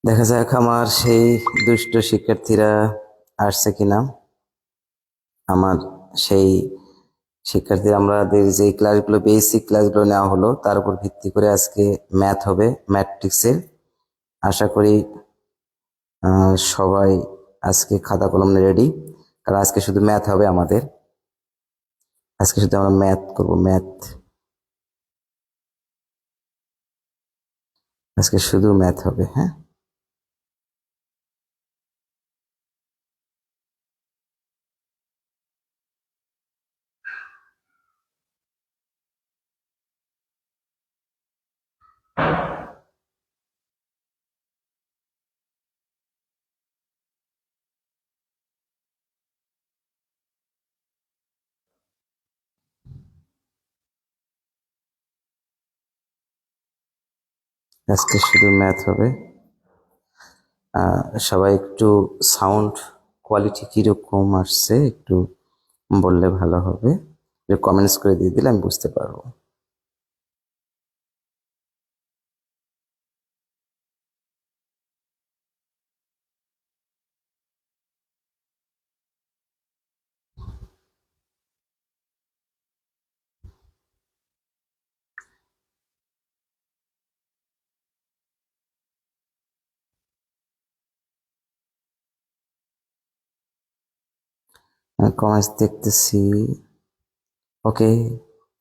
দেখা যাক আমার সেই দুষ্ট শিক্ষার্থীরা আসছে কিনা। আমার সেই শিক্ষার্থীরা আমাদের যে ক্লাসগুলো বেসিক ক্লাসগুলো নেওয়া হলো তার উপর ভিত্তি করে আজকে ম্যাথ হবে, ম্যাট্রিক্সের। আশা করি সবাই আজকে খাতা কলম রেডি, কারণ আজকে শুধু ম্যাথ হবে আমাদের। আজকে শুধু আমরা ম্যাথ করব, ম্যাথ। আজকে শুধু ম্যাথ হবে, হ্যাঁ। আজকে শুধু ম্যাথ হবে। সবাই একটু সাউন্ড কোয়ালিটি কিরকম আসছে একটু বললে ভালো হবে। কমেন্টস করে দিয়ে দিলে আমি বুঝতে পারবো। কমেন্টস দেখতেছি। ওকে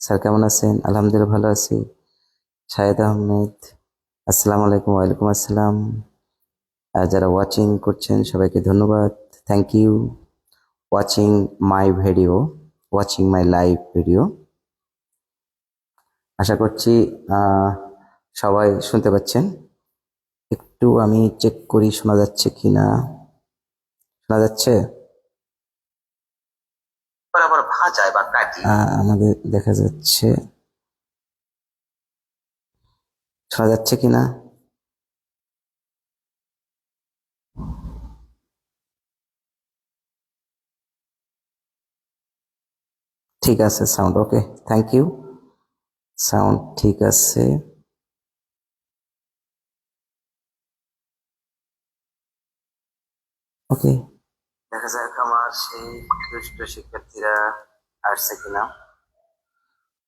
স্যার, কেমন আছেন? আলহামদুলিল্লাহ ভালো আছি। শাহেদ আহমেদ, আসসালামু আলাইকুম। ওয়ালাইকুম আসসালাম। যারা ওয়াচিং করছেন সবাইকে ধন্যবাদ। Thank you watching my video, watching my live video. আশা করছি সবাই শুনতে পাচ্ছেন। একটু আমি চেক করি শোনা যাচ্ছে কিনা। শোনা যাচ্ছে? বরাবর ভাজায় বা কাটি আমাদের দেখা যাচ্ছে। শোনা যাচ্ছে কিনা? ঠিক আছে, sound okay, thank you. Sound ঠিক আছে। ওকে, দেখা যাক আমার সেই দুষ্ট শিক্ষার্থীরা আসছে কিনা।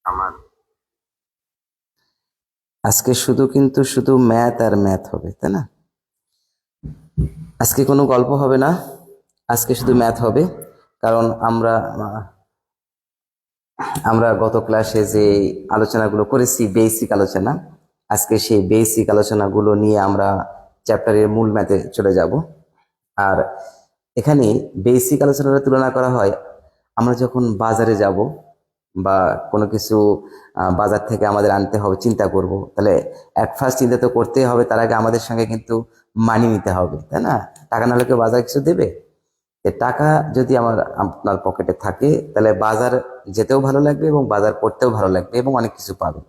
আমার আজকে শুধু কিন্তু শুধু ম্যাথ আর ম্যাথ হবে, তাই না? আজকে কোনো গল্প হবে না, আজকে শুধু ম্যাথ হবে। কারণ আমরা আমরা গত ক্লাসে যে আলোচনাগুলো করেছি বেসিক আলোচনা, আজকে সেই বেসিক আলোচনাগুলো নিয়ে আমরা চ্যাপ্টারের মূল ম্যাথে চলে যাব। আর এখানে বেসিক আলোচনার তুলনা করা হয় আমরা যখন বাজারে যাব বা কোনো কিছু বাজার থেকে আমাদের আনতে হবে, চিন্তা করব, তাহলে এক ফার্স্ট চিন্তা তো করতেই হবে, তার আগে আমাদের সঙ্গে কিন্তু মানি নিতে হবে, তাই না? টাকা না হলে কেউ বাজার কিছু দেবে? টাকা যদি আপনার পকেটে থাকে তাহলে বাজার যেতেও ভালো লাগবে এবং বাজার করতেও ভালো লাগবে এবং অনেক কিছু পাবে।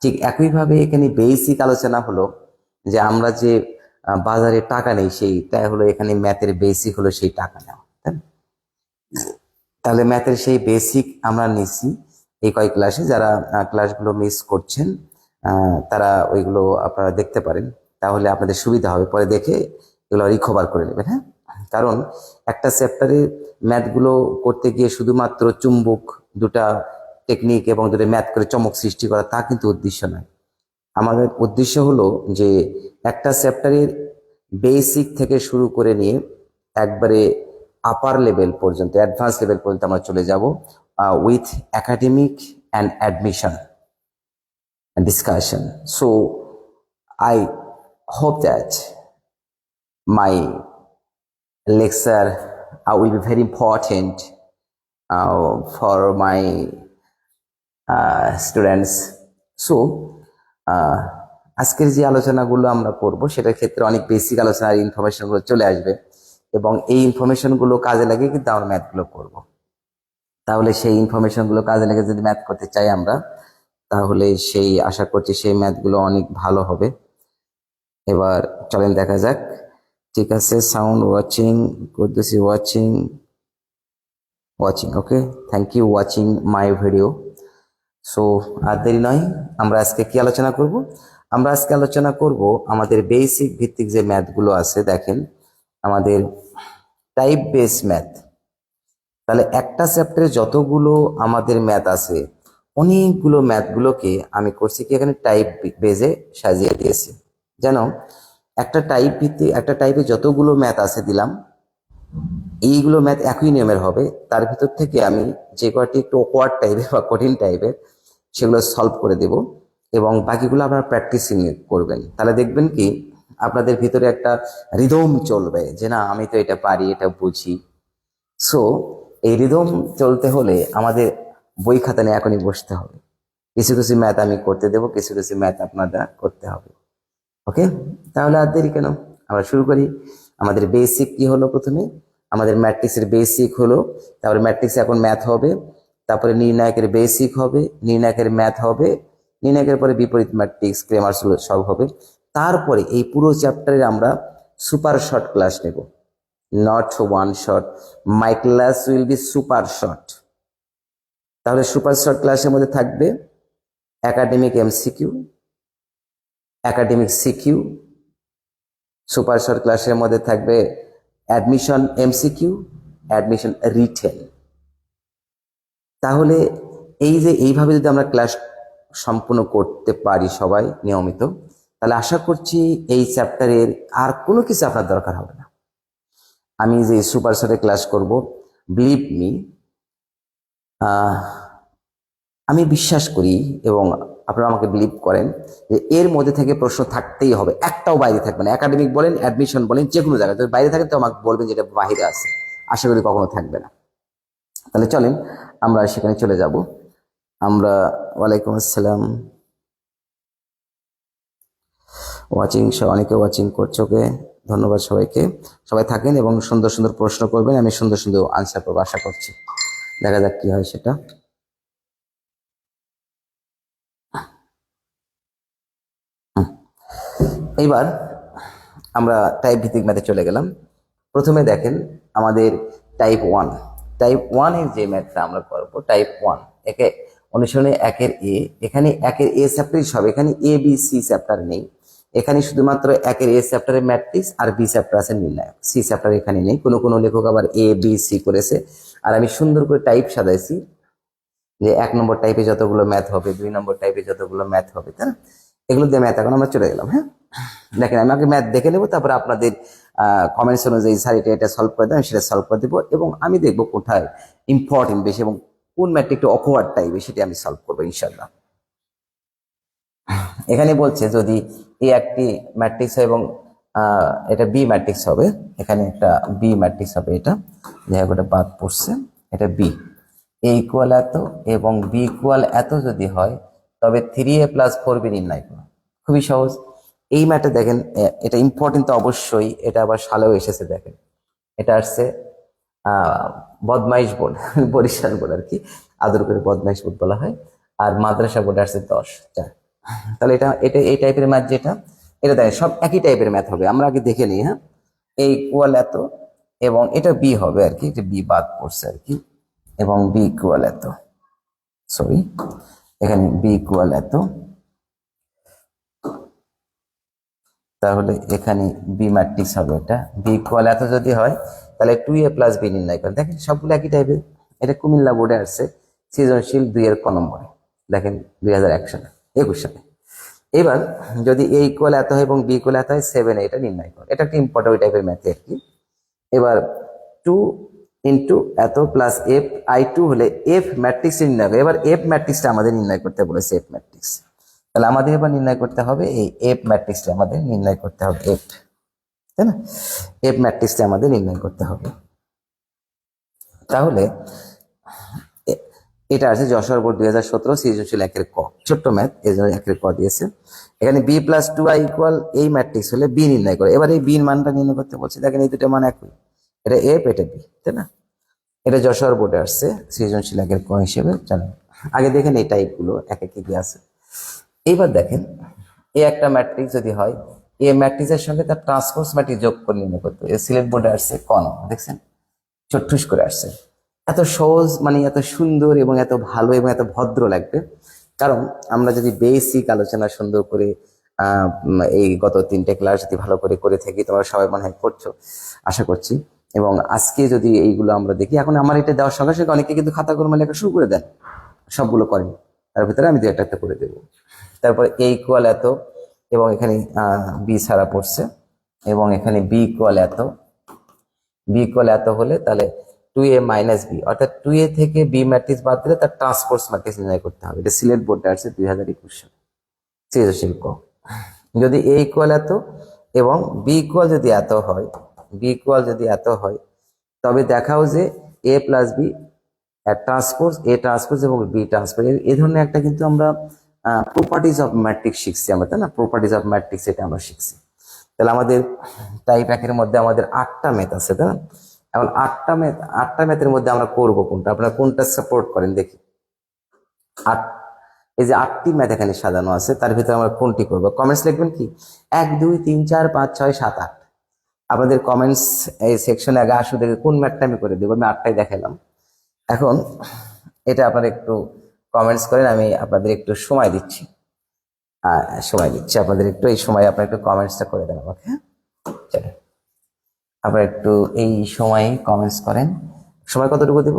ঠিক একইভাবে এখানে বেসিক আলোচনা হলো যে আমরা যে বাজারে টাকা নেই, সেইটাই হলো এখানে ম্যাথের বেসিক হলো সেই টাকা নেওয়া, তাই না? তাহলে ম্যাথের সেই বেসিক আমরা নিছি এই কয়েক ক্লাসে। যারা ক্লাসগুলো মিস করছেন তারা ওইগুলো আপনারা দেখতে পারেন, তাহলে আপনাদের সুবিধা হবে, পরে দেখে এগুলো রিকভার করে নেবেন। হ্যাঁ, কারণ একটা চ্যাপ্টারে ম্যাথগুলো করতে গিয়ে শুধুমাত্র চুম্বক দুটা টেকনিক এবং দুটো ম্যাথ করে চমক সৃষ্টি করা তা কিন্তু উদ্দেশ্য নয়। আমাদের উদ্দেশ্য হলো যে একটা চ্যাপ্টারের বেসিক থেকে শুরু করে নিয়ে একবারে আপার লেভেল পর্যন্ত, অ্যাডভান্স লেভেল পর্যন্ত আমরা চলে যাব with academic and admission discussion. So I hope that my lecture will be very important for my students. So আজকের যে আলোচনাগুলো আমরা করব সেটার ক্ষেত্রে অনেক বেসিক আলোচনার ইনফরমেশনগুলো চলে আসবে এবং এই ইনফরমেশনগুলো কাজে লাগিয়ে কিন্তু আমরা ম্যাথগুলো করব। তাহলে সেই ইনফরমেশনগুলো কাজে লেগে যদি ম্যাথ করতে চাই আমরা, তাহলে সেই আশা করছি সেই ম্যাথগুলো অনেক ভালো হবে। এবার চলেন দেখা যাক। ঠিক আছে, সাউন্ড ওয়াচিং করতেছি, watching watching okay, thank you watching my video. So আর দেরি নয়, আমরা আজকে কি আলোচনা করব? আমরা আজকে আলোচনা করব আমাদের বেসিক ভিত্তিক যে ম্যাথগুলো আছে। দেখেন আমাদের টাইপ বেস ম্যাথ, তাহলে একটা চ্যাপ্টারে যতগুলো আমাদের ম্যাথ আছে অনেকগুলো ম্যাথগুলোকে আমি করছি কি এখানে টাইপ বেজে সাজিয়ে দিয়েছি। যেন একটা টাইপ ভিত্তিক একটা টাইপে যতগুলো ম্যাথ আছে দিলাম, এইগুলো ম্যাথ একই নিয়মের হবে। তার ভিতর থেকে আমি যে কয়টি একটু অকওয়ার্ড টাইপের বা কঠিন টাইপের সেগুলো সলভ করে দেব এবং বাকিগুলো আপনারা প্র্যাকটিসিং করবেন। তাহলে দেখবেন কি আপনাদের ভিতরে একটা রিদম চলবে যে না আমি তো এটা পারি, এটা বুঝি। সো এই রিদম চলতে হলে আমাদের বই খাতা নিয়ে এখনই বসতে হবে। কিছু কিছু ম্যাথ আমি করতে দেবো, কিছু কিছু ম্যাথ আপনারা করতে হবে। ওকে, তাহলে আর দেরি কেন, আমরা শুরু করি। আমাদের বেসিক কি হলো? প্রথমে আমাদের ম্যাট্রিক্সের বেসিক হলো, তারপরে ম্যাট্রিক্স এখন ম্যাথ হবে, তারপরে নির্ণায়কের বেসিক হবে, নির্ণায়কের ম্যাথ হবে, নির্ণায়কের পরে বিপরীত ম্যাট্রিক্স, ক্রেমার সব হবে। তারপরে এই পুরো চ্যাপ্টারে আমরা সুপার শর্ট ক্লাস নেব, not one short. My class will be super short. তাহলে সুপার শর্ট ক্লাসের মধ্যে থাকবে academic MCQ, academic CQ. Super short ক্লাসের মধ্যে থাকবে অ্যাডমিশন এমসিকিউ, অ্যাডমিশন রিটেন। তাহলে এই যে এইভাবে যদি আমরা ক্লাস সম্পূর্ণ করতে পারি সবাই নিয়মিত, তাহলে আশা করছি এই চ্যাপ্টারের আর কোনো কিছু আপনার দরকার হবে না। আমি যে সুপার শর্টে ক্লাস করব, বিলিভ মি, আমি বিশ্বাস করি এবং আপনারা আমাকে বিলিভ করেন যে এর মধ্যে থেকে প্রশ্ন থাকতেই হবে, একটাও বাইরে থাকবে না। একাডেমিক বলেন, অ্যাডমিশন বলেন, যে কোনো জায়গায় যদি বাইরে থাকে তো আমাকে বলবেন যেটা বাইরে আছে, আশা করি কখনো থাকবে না। তাহলে চলেন আমরা সেখানে চলে যাব। আমরা ওয়ালাইকুম আসসালাম, ওয়াচিং, অনেকে ওয়াচিং করছো, ওকে ধন্যবাদ সবাইকে। সবাই থাকেন এবং সুন্দর সুন্দর প্রশ্ন করবেন, আমি সুন্দর সুন্দর আনসার করবো আশা করছি। দেখা যাক কি হয় সেটা। এইবার আমরা টাইপ ভিত্তিক ম্যাথে চলে গেলাম। প্রথমে দেখেন আমাদের টাইপ ওয়ান, টাইপ ওয়ানের যে ম্যাথটা আমরা করবো টাইপ ওয়ান, একে অনুশীলনে একের এ, এখানে একের এ চ্যাপ্টারই সব, এখানে এ বি সি চ্যাপ্টার নেই। এখানে শুধুমাত্র একের এ চ্যাপ্টারের ম্যাট্রিক্স আর বি চ্যাপ্টার আছে নির্ণায়ক, সি চ্যাপ্টার এখানে নেই। কোনো কোনো লেখক আবার এ বি সি করেছে, আর আমি সুন্দর করে টাইপ সাজাইছি যে 1 নম্বর টাইপে যতগুলো ম্যাথ হবে, 2 নম্বর টাইপে যতগুলো ম্যাথ হবে, তাই না? এগুলো দিয়ে ম্যাথ এখন আমরা চলে গেলাম। হ্যাঁ, দেখেন আমি আগে ম্যাথ দেখে নেবো, তারপরে আপনাদের কমেন্টস অনুযায়ী স্যার এটা সলভ করে দেন, আমি সেটা সলভ করে দেবো এবং আমি দেখবো কোথায় ইম্পর্টেন্ট বেশি এবং কোন ম্যাথটা একটু অকওয়ার্ড টাইপে সেটা আমি সলভ করবো ইনশাল্লাহ। এখানে বলছে যদি এ একটি ম্যাট্রিক্স হয় এবং এটা বি ম্যাট্রিক্স হবে, এখানে একটা বি ম্যাট্রিক্স হবে, এটা যাই হোক এটা বাদ পড়ছে, এটা বি, এ ইকুয়াল এত এবং বি ইকুয়াল এত যদি হয় তবে 3a + 4b নির্ণয় করো। খুবই সহজ। এই ম্যাটে দেখেন এটা ইম্পর্টেন্ট তো অবশ্যই, এটা আবার সালেও এসেছে। দেখেন এটা আসছে বদমাইশ বোর্ড, বরিশাল বোর্ড আর কি, আদর করে বদমাইশ বোর্ড বলা হয়, আর মাদ্রাসা বোর্ডে আসছে 10টা। তাহলে এটা এটা এই টাইপের ম্যাথ যেটা, এটা দেখেন সব একই টাইপের ম্যাথ হবে। আমরা আগে দেখে নিই। হ্যাঁ, এ ইকুয়াল এত এবং এটা বি হবে আর কি, এটা বি বাদ পড়ছে আর কি, এবং বি ইকুয়াল এত, সরি এখানে বি ইকুয়াল এত, তাহলে এখানে বি ম্যাট্রিক্স হবে। এটা বি ইকুয়াল এত যদি হয় তাহলে 2a + b নির্ণয় করেন। দেখেন সবগুলো একই টাইপের। এটা কুমিল্লা বোর্ডে আসছে, সৃজনশীল 2-এর ক নম্বরে, দেখেন 2021 সালে, 21 সালে। এবার যদি এ ইকুয়াল এত হয় এবং বি ইকুয়াল এত হয় 7a, এটা নির্ণয় করে। এটা একটা ইম্পর্টেন্ট টাইপের ম্যাথ আর কি। এবার 2 ইন্টু এত প্লাস এফ i2 হলে এফ ম্যাট্রিক্স নির্ণয় করে। এবার এফ ম্যাট্রিক্সটা আমাদের নির্ণয় করতে বলেছে, এফ ম্যাট্রিক্স। তাহলে আমাদের এবার নির্ণয় করতে হবে এই এফ ম্যাট্রিক্সটা, আমাদের নির্ণয় করতে হবে এফ, তাই না? এফ ম্যাট্রিক্সটা আমাদের নির্ণয় করতে হবে। তাহলে এটা আছে যশোর বোর্ড 2017 সৃজনশীল 1-এর ক, ছোট্ট ম্যাথ, এই জন্য 1-এর ক দিয়েছে। এখানে b + 2i ইকুয়াল এই ম্যাট্রিক্স হলে বি নির্ণয় করে। এবার এই বির মানটা নির্ণয় করতে বলছে। দেখেন এই দুটো মান একই, এটা এফ এটা বি, তাই না? এটা যশোর বোর্ডে আসছে সৃজনশীল 1-এর ক হিসেবে। চলেন আগে দেখেন এই টাইপগুলো এক এক কি আছে। এইবার দেখেন এ একটা ম্যাট্রিক্স যদি হয়, এ ম্যাট্রিক্সের সঙ্গে তার ট্রান্সপোজ ম্যাট্রিক্স যোগ করে নির্ণয় করতে হবে। সিলেট বোর্ডে আসছে ক নম্বর, দেখছেন চট্টুস করে আসছে। এত সহজ, মানে এত সুন্দর এবং এত ভালো এবং এত ভদ্র লাগবে, কারণ আমরা যদি বেসিক আলোচনা সুন্দর করে এই গত 3টে ক্লাস যদি ভালো করে করে থাকি, তোমরা সবাই মনে হয় করছো আশা করছি। এবং আজকে যদি এইগুলো আমরা দেখি, এখন আমার এটা দেওয়ার সঙ্গে সঙ্গে অনেকে কিন্তু খাতা কলমে লেখা শুরু করে দেন, সবগুলো করেন, তার ভিতরে আমি 2-1টা করে দেবো। তারপরে এ ইকুয়াল এত, এবং এখানে বি ছাড়া পড়ছে, এবং এখানে বি ইকুয়াল এত, বি ইকুয়াল এত হলে তাহলে 2a মাইনাস বি, অর্থাৎ 2a থেকে বি ম্যাট্রিক্স বাদ দিলে তার ট্রান্সপোজ ম্যাট্রিক্স নির্ণয় করতে হবে। এটা সিলেট বোর্ডে আসছে 2021 সালে, সৃজনশীল ক। যদি এ ইকুয়াল এত এবং বি ইকুয়াল যদি এত হয়, বি ইকুয়াল যদি এত হয়, তবে দেখাও যে A plus B transpose, A transpose এবং বি ট্রান্সপোজ, এই ধরনের একটা কিন্তু আমরা প্রপার্টিজ অফ ম্যাট্রিক্স শিখছি আমরা, তাই না? প্রপার্টিজ অফ ম্যাট্রিক্স এটা আমরা শিখছি। তাহলে আমাদের টাইপ 1-এর মধ্যে আমাদের 8টা ম্যাথ আছে, তাই না? এখন 8টা ম্যাথের মধ্যে আমরা করবো কোনটা, আপনারা কোনটা সাপোর্ট করেন দেখি। এই যে 8টি ম্যাথ এখানে সাজানো আছে, তার ভিতরে আমরা কোনটি করবো? কমেন্টস লিখবেন কি 1 2 3 4 5 6 7 8। আপনাদের কমেন্টস এই সেকশনে আগে আসু, দেখে কোন ম্যাথটা আমি করে দেবো। আমি 8টাই দেখালাম। এখন এটা আপনারা একটু কমেন্টস করেন, আমি আপনাদের একটু সময় দিচ্ছি, আপনাদের একটু এই সময় আপনারা একটু কমেন্টসটা করে দেন আমাকে, হ্যাঁ? চলো আপনারা একটু এই সময়ে কমেন্টস করেন। সময় কতটুকু দেব?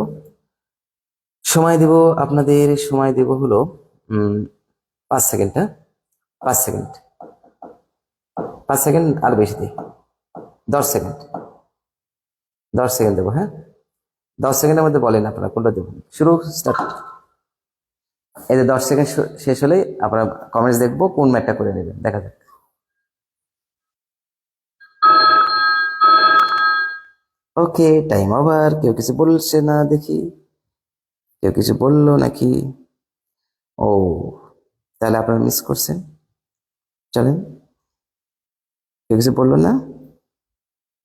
সময় দেব আপনাদের, সময় দেব হলো 5 সেকেন্ড। হ্যাঁ, 5 সেকেন্ড, 5 সেকেন্ড, আর বেশি দিই, 10 সেকেন্ড, 10 সেকেন্ড দেবো। হ্যাঁ, 10 সেকেন্ডের মধ্যে বলেন আপনারা কোনটা দেবেন। শুরু, স্টার্ট। এই যে 10 সেকেন্ড শেষ হলে আপনারা কমেন্টস দেখবো কোন ম্যাটটা করে নেবেন, দেখা যাক। ওকে, টাইম ওভার। কেউ কিছু বলছে না দেখি, কেউ কিছু বললো নাকি? ও, তাহলে আপনারা মিস করছেন। চলেন, কেউ কিছু বললো না।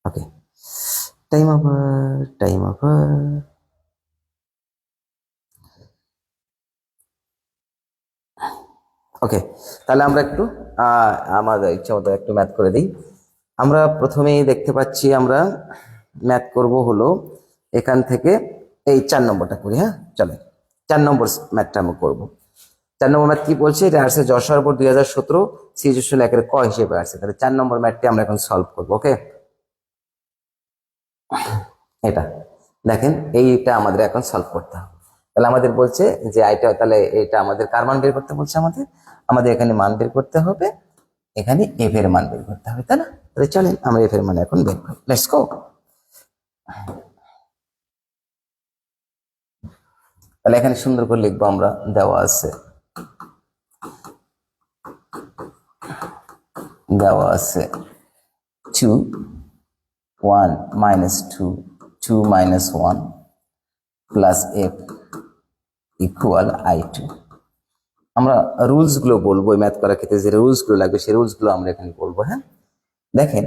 ওকে, টাইম ওভার, টাইম ওভার। ওকে, তাহলে আমরা একটু আমাদের ইচ্ছা মতো একটু ম্যাথ করে দিই। আমরা প্রথমেই দেখতে পাচ্ছি আমরা ম্যাথ করব হলো এখান থেকে এই 4 নম্বরটা করি। হ্যাঁ, চলে 4 নম্বর ম্যাথটা আমরা করবো। 4 নম্বর ম্যাথ কি বলছে? এটা আসছে যশোর বোর্ড 2017 সৃজনশীল 1-এর ক হিসেবে আসছে। তাহলে 4 নম্বর ম্যাথটি আমরা এখন সলভ করবো। ওকে, এটা দেখেন, এইটা আমাদের এখন সলভ করতে হবে। তাহলে আমাদের বলছে যে আইটা, তাহলে এটা আমাদের কার মান বের করতে বলছে? আমাদের আমাদের এখানে মান বের করতে হবে, এখানে এফ এর মান বের করতে হবে, তাই না? তাহলে চলেন আমরা এফ এর মান এখন বের করি। Let's go. তাহলে এখানে সুন্দর করে লিখবো আমরা, দেওয়া আছে, দেওয়া আছে 2 1 -2 2 -1 প্লাস এফ ইকুয়াল i2। আমরা রুলস গুলো বলবো, ম্যাথ করার ক্ষেত্রে যে রুলস গুলো লাগবে সেই রুলস গুলো আমরা এখানে বলবো। হ্যাঁ, দেখেন,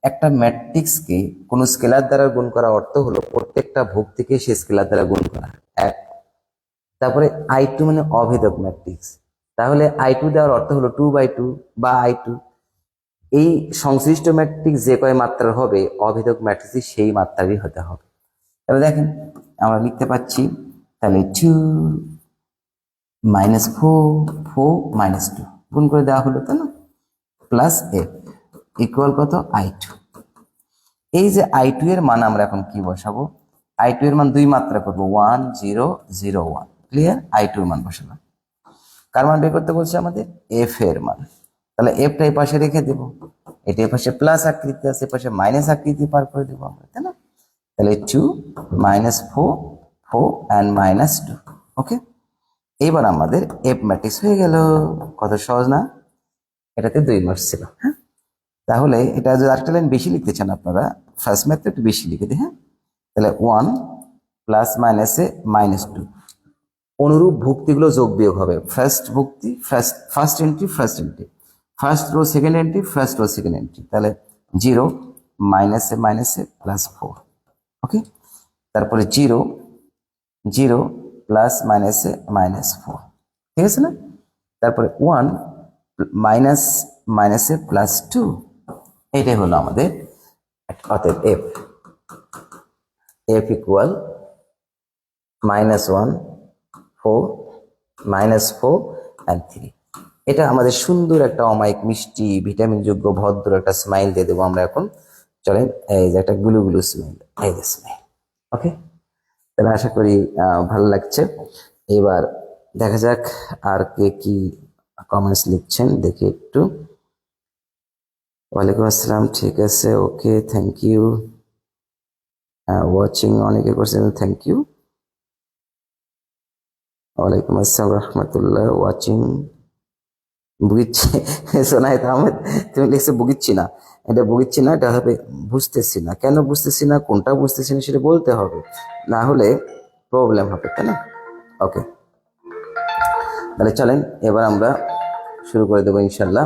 একটা ম্যাট্রিক্সকে কোনো স্কেলার দ্বারা গুণ করা অর্থ হলো প্রত্যেকটা ভুক্তিকে সেই স্কেলার দ্বারা গুণ করা, এক। তারপরে i2 মানে অভেদক ম্যাট্রিক্স, তাহলে i2 দেওয়ার অর্থ হলো 2/2 বা i2। এই সংশ্লিষ্ট ম্যাট্রিক্স যে কয় মাত্রার হবে, অভেদক ম্যাট্রিক্স সেই মাত্রারই হতে হবে। তাহলে দেখেন আমরা লিখতে পাচ্ছি, তাহলে 2 -4 4 -2 গুণ করে দেওয়া হলো, তাই না? প্লাস এফ ইকুয়াল কত? i2। এই যে i2 এর মান আমরা এখন কি বসাবো? i2 এর মান 2 মাত্রা করবো, 1 0 0 1। ক্লিয়ার? i2 এর মান বসালাম। কার মান বের করতে বলছে? আমাদের এফ এর মান। তাহলে এফটা এই পাশে রেখে দেবো, এটা এই পাশে প্লাস আকৃতি আছে, এই পাশে মাইনাস আকৃতি পার করে দেবো আমরা, তাই না? তাহলে 2 -4 4 and -2। ওকে, এইবার আমাদের এফ ম্যাট্রিক্স হয়ে গেল। কত সহজ না? এটাতে 2 মার্কস ছিল। হ্যাঁ, তাহলে এটা যদি আরেকটা লাইন বেশি লিখতে চান আপনারা, ফার্স্ট ম্যাথটা একটু বেশি লিখে দিই। হ্যাঁ, তাহলে 1 প্লাস মাইনাসে -2, অনুরূপ ভুক্তিগুলো যোগ বিয়োগ হবে। ফার্স্ট ভুক্তি, first entry, first row second entry, first row second entry. তাহলে 0 মাইনাসে +4। ওকে, তারপরে 0 0 প্লাস মাইনাসে -4, ঠিক আছে না? তারপরে 1 মাইনাসে +2। এটাই হলো আমাদের অতএব এফ ইকুয়াল -1 4 -4 and 3। এটা আমাদের সুন্দর একটা অমায়িক মিষ্টি ভিটামিন যোগ্য ভদ্র একটা স্মাইল দিয়ে দেবো আমরা এখন। চলেন, এই যে একটা গুলু গুলু স্মাইল, এই যে স্মাইল। ওকে, তাহলে আশা করি ভালো লাগছে। এবার দেখা যাক আর কে কি কমেন্টস লিখছেন, দেখি একটু। ওয়ালাইকুম আসসালাম, ঠিক আছে, ওকে, থ্যাংক ইউ। ওয়াচিং অনেকে করছেন, থ্যাংক ইউ। ওয়ালাইকুম আসসালাম রহমতুল্লাহ, ওয়াচিং। বুঝছি সোনায়েত আহমেদ, তুমি লিখছো বুঝছি না, এটা বুঝছি না, এটা হবে বুঝতেছি না। কেন বুঝতেছি না, কোনটা বুঝতেছি না সেটা বলতে হবে, না হলে প্রবলেম হবে, তাই না? ওকে, তাহলে চলেন এবার আমরা শুরু করে দেবো ইনশাল্লাহ।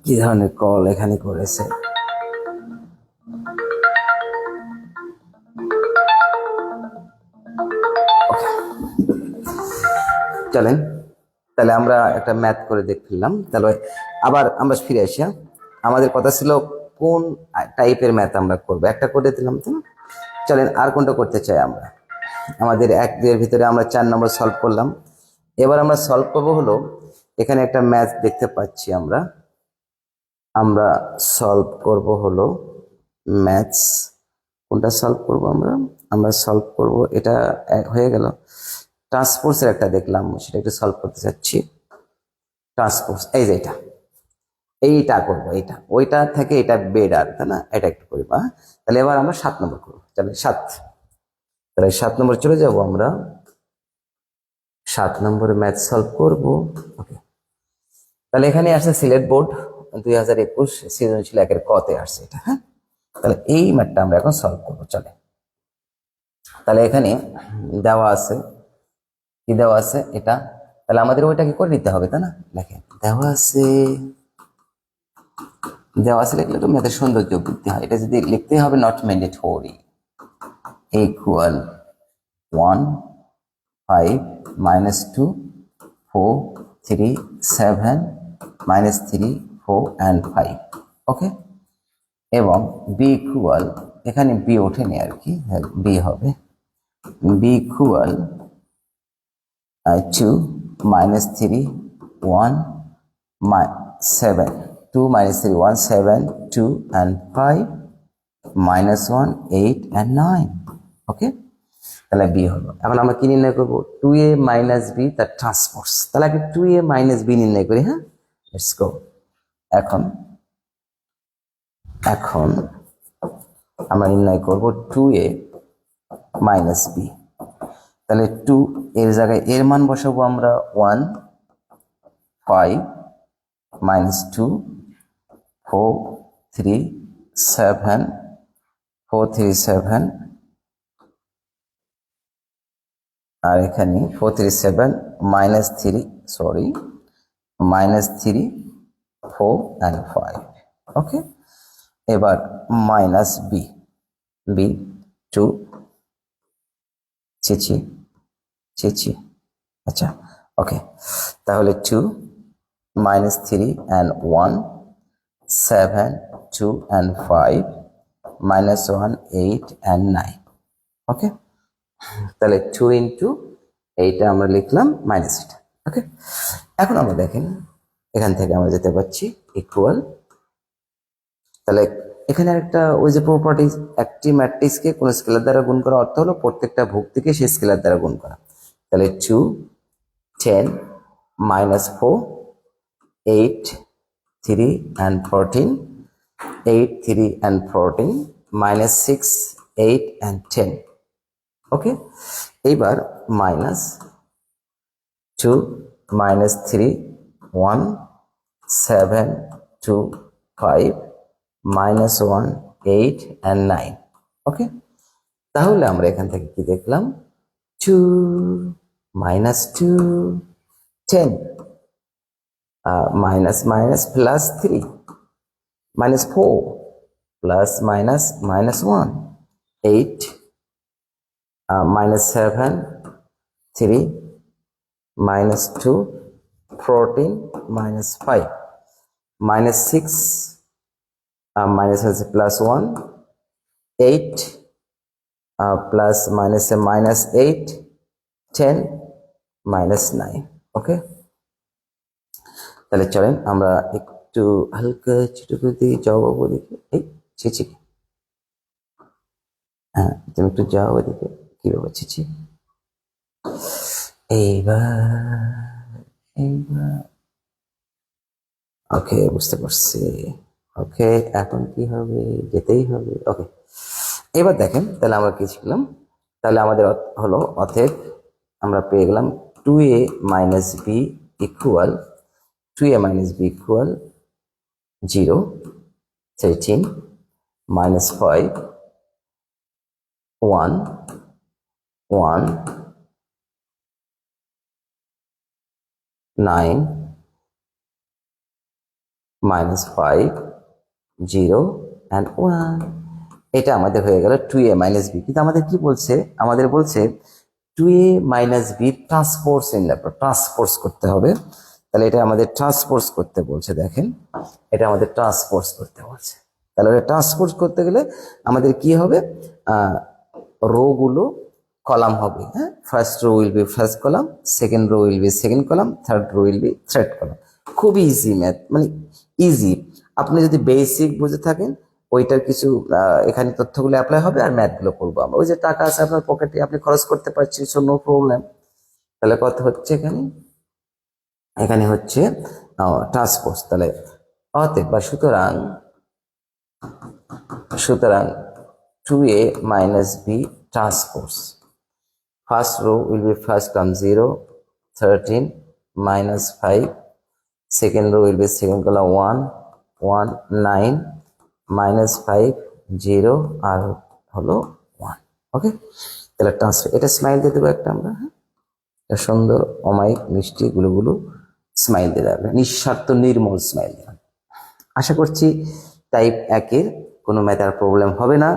কি ধরনের কল এখানে করেছে? চলেন তাহলে আমরা একটা ম্যাথ করে দেখলাম, তাহলে আবার আমরা ফিরে আসি। আমাদের কথা ছিল কোন টাইপের ম্যাথ আমরা করবো, একটা করে দিলাম তো। চলেন আর কোনটা করতে চাই আমরা। আমাদের 1-2 এর ভিতরে আমরা 4 নম্বর সলভ করলাম। এবার আমরা সলভ করবো হলো, এখানে একটা ম্যাথ দেখতে পাচ্ছি আমরা আমরা সলভ করব হলো ম্যাথস। কোনটা সলভ করব আমরা? আমরা সলভ করব এটা, হয়ে গেল ট্রান্সপোর্টসের একটা দেখলাম, সেটা একটু সলভ করতে চাচ্ছি। ট্রান্সপোর্টস, এই যে এইটা করবো, এইটা ওইটা থেকে এটা বেটার, তাই না? এটা একটু করি বা, তাহলে এবার আমরা 7 নম্বর করবো। তাহলে 7, তাহলে 7 নম্বর চলে যাব আমরা। 7 নম্বরে ম্যাথ সলভ করব। ওকে, তাহলে এখানে আসছে সিলেট বোর্ড 2021 সৃজনশীল 1-এর কতে আসছে এটা। হ্যাঁ, তাহলে এই ম্যাথটা আমরা এখন সলভ করবো। চলে, তাহলে এখানে দেওয়া আছে, কি দেওয়া আছে এটা, তাহলে আমাদের ওইটা কি করে নিতে হবে, তাই না? দেখেন দেওয়া আছে, দেওয়া আছে লিখলে তো ম্যাথের সৌন্দর্য বৃদ্ধি হয়। এটা যদি লিখতে হবে নট ম্যান্ডেটরি, ইকুয়াল 1 5 -2 4 3 7 -3 4 and 5। ওকে, এবং বি ইকুয়াল, এখানে বি ওঠেনি আর কি, বি হবে বি ইকুয়াল 2 -3 1 7 2 -3 1 7 2 and 5 -1 8 and 9। ওকে, তাহলে বি হলো। এখন আমরা কি নির্ণয় করবো? 2a - b তার ট্রান্সপোর্টস। তাহলে আগে 2a - b নির্ণয় করি। হ্যাঁ, লেটস গো। এখন এখন আমরা নির্ণয় করব 2a - b। তাহলে 2 এর জায়গায় এর মান বসাবো আমরা 1 5 -2 4 3 7 4 3 7, আর এখানে 4 3 7 -3, সরি -3 4 and 5। ওকে, এবার মাইনাস বি, বি 2 চিচি চিচি, আচ্ছা ওকে, তাহলে 2 -3 and 1 7 2 and 5 -1 8 and 9। ওকে, তাহলে 2 ইন্টু এইটা আমরা লিখলাম মাইনাস এটা। ওকে, এখন আমরা দেখেন এখান থেকে আমরা যেতে পারছি ইকুয়াল, তাহলে এখানে একটা ওই যে প্রপার্টি, একটি ম্যাট্রিক্সকে কোন স্কেলার দ্বারা গুণ করা অর্থ হলো প্রত্যেকটা ভুক্তিকে সেই স্কেলার দ্বারা গুণ করা। তাহলে 2 10 -4 8 3 and 14 8 3 and 14 -6 8 and 10। ওকে, এইবার -2 -3 1 7 2 5 -1 8 and 9। ওকে, তাহলে আমরা এখান থেকে কি দেখলাম? 2 -2 10 minus minus plus 3 -4 plus minus -1 8 -7 3 -2 14 -5 -6 minus has plus 1 8 plus মাইনাসে -8, 10, -9। ওকে, তাহলে চলেন আমরা একটু হালকা ছোটো করে দিই, যাও ওদিকে, এই ছিচি, হ্যাঁ তুমি একটু যাও ওদিকে, কি ব্যাপার ছিচি, এইবার ওকে বুঝতে পারছি। ওকে, এখন কি হবে, যেতেই হবে। ওকে, এবার দেখেন তাহলে আমরা কি শিখলাম, তাহলে আমাদের হলো অতএব আমরা পেয়ে গেলাম 2a minus B equal 0, 13, -5, 1, 1, 9, -5, 0 and 1। এটা আমাদের হয়ে গেল 2a মাইনাস বি। কিন্তু আমাদের কি বলছে, আমাদের বলছে 2a minus B transpose in Laplace, transpose করতে হবে। তাহলে এটা আমাদের ট্রান্সপোজ করতে বলছে, দেখেন এটা আমাদের ট্রান্সপোজ করতে বলছে। তাহলে এটা ট্রান্সপোজ করতে গেলে আমাদের কি হবে, রো গুলো কলাম হবে, হ্যাঁ, first row will be first column, second row will be second column, third row will be third column. খুবই ইজি ম্যাথ, মানে ইজি। আপনি যদি বেসিক বুঝে থাকেন, ওইটার কিছু এখানে তথ্যগুলো অ্যাপ্লাই হবে আর ম্যাথগুলো করবো আমরা। ওই যে টাকা আছে আপনার পকেটে, আপনি খরচ করতে পারছেন, সো নো প্রবলেম। তাহলে কত হচ্ছে এখানে, এখানে হচ্ছে ট্রান্সপোজ। তাহলে অতএব বা সুতরাং সুতরাং 2a minus b transpose, first row will be first column 0, 13, -5, second row will be second column 1, 1, 9, -5, 0 আর হলো 1। ওকে, তাহলে ট্রান্সফার, এটা স্মাইল দিয়ে দেবো একটা আমরা, হ্যাঁ, এটা সুন্দর অমায়িক মিষ্টি গুলো স্মাইল দিয়ে দেবে, নিঃস্বার্থ নির্মল স্মাইল দেবে। আশা করছি টাইপ 1-এর কোনো ম্যাথার প্রবলেম হবে না।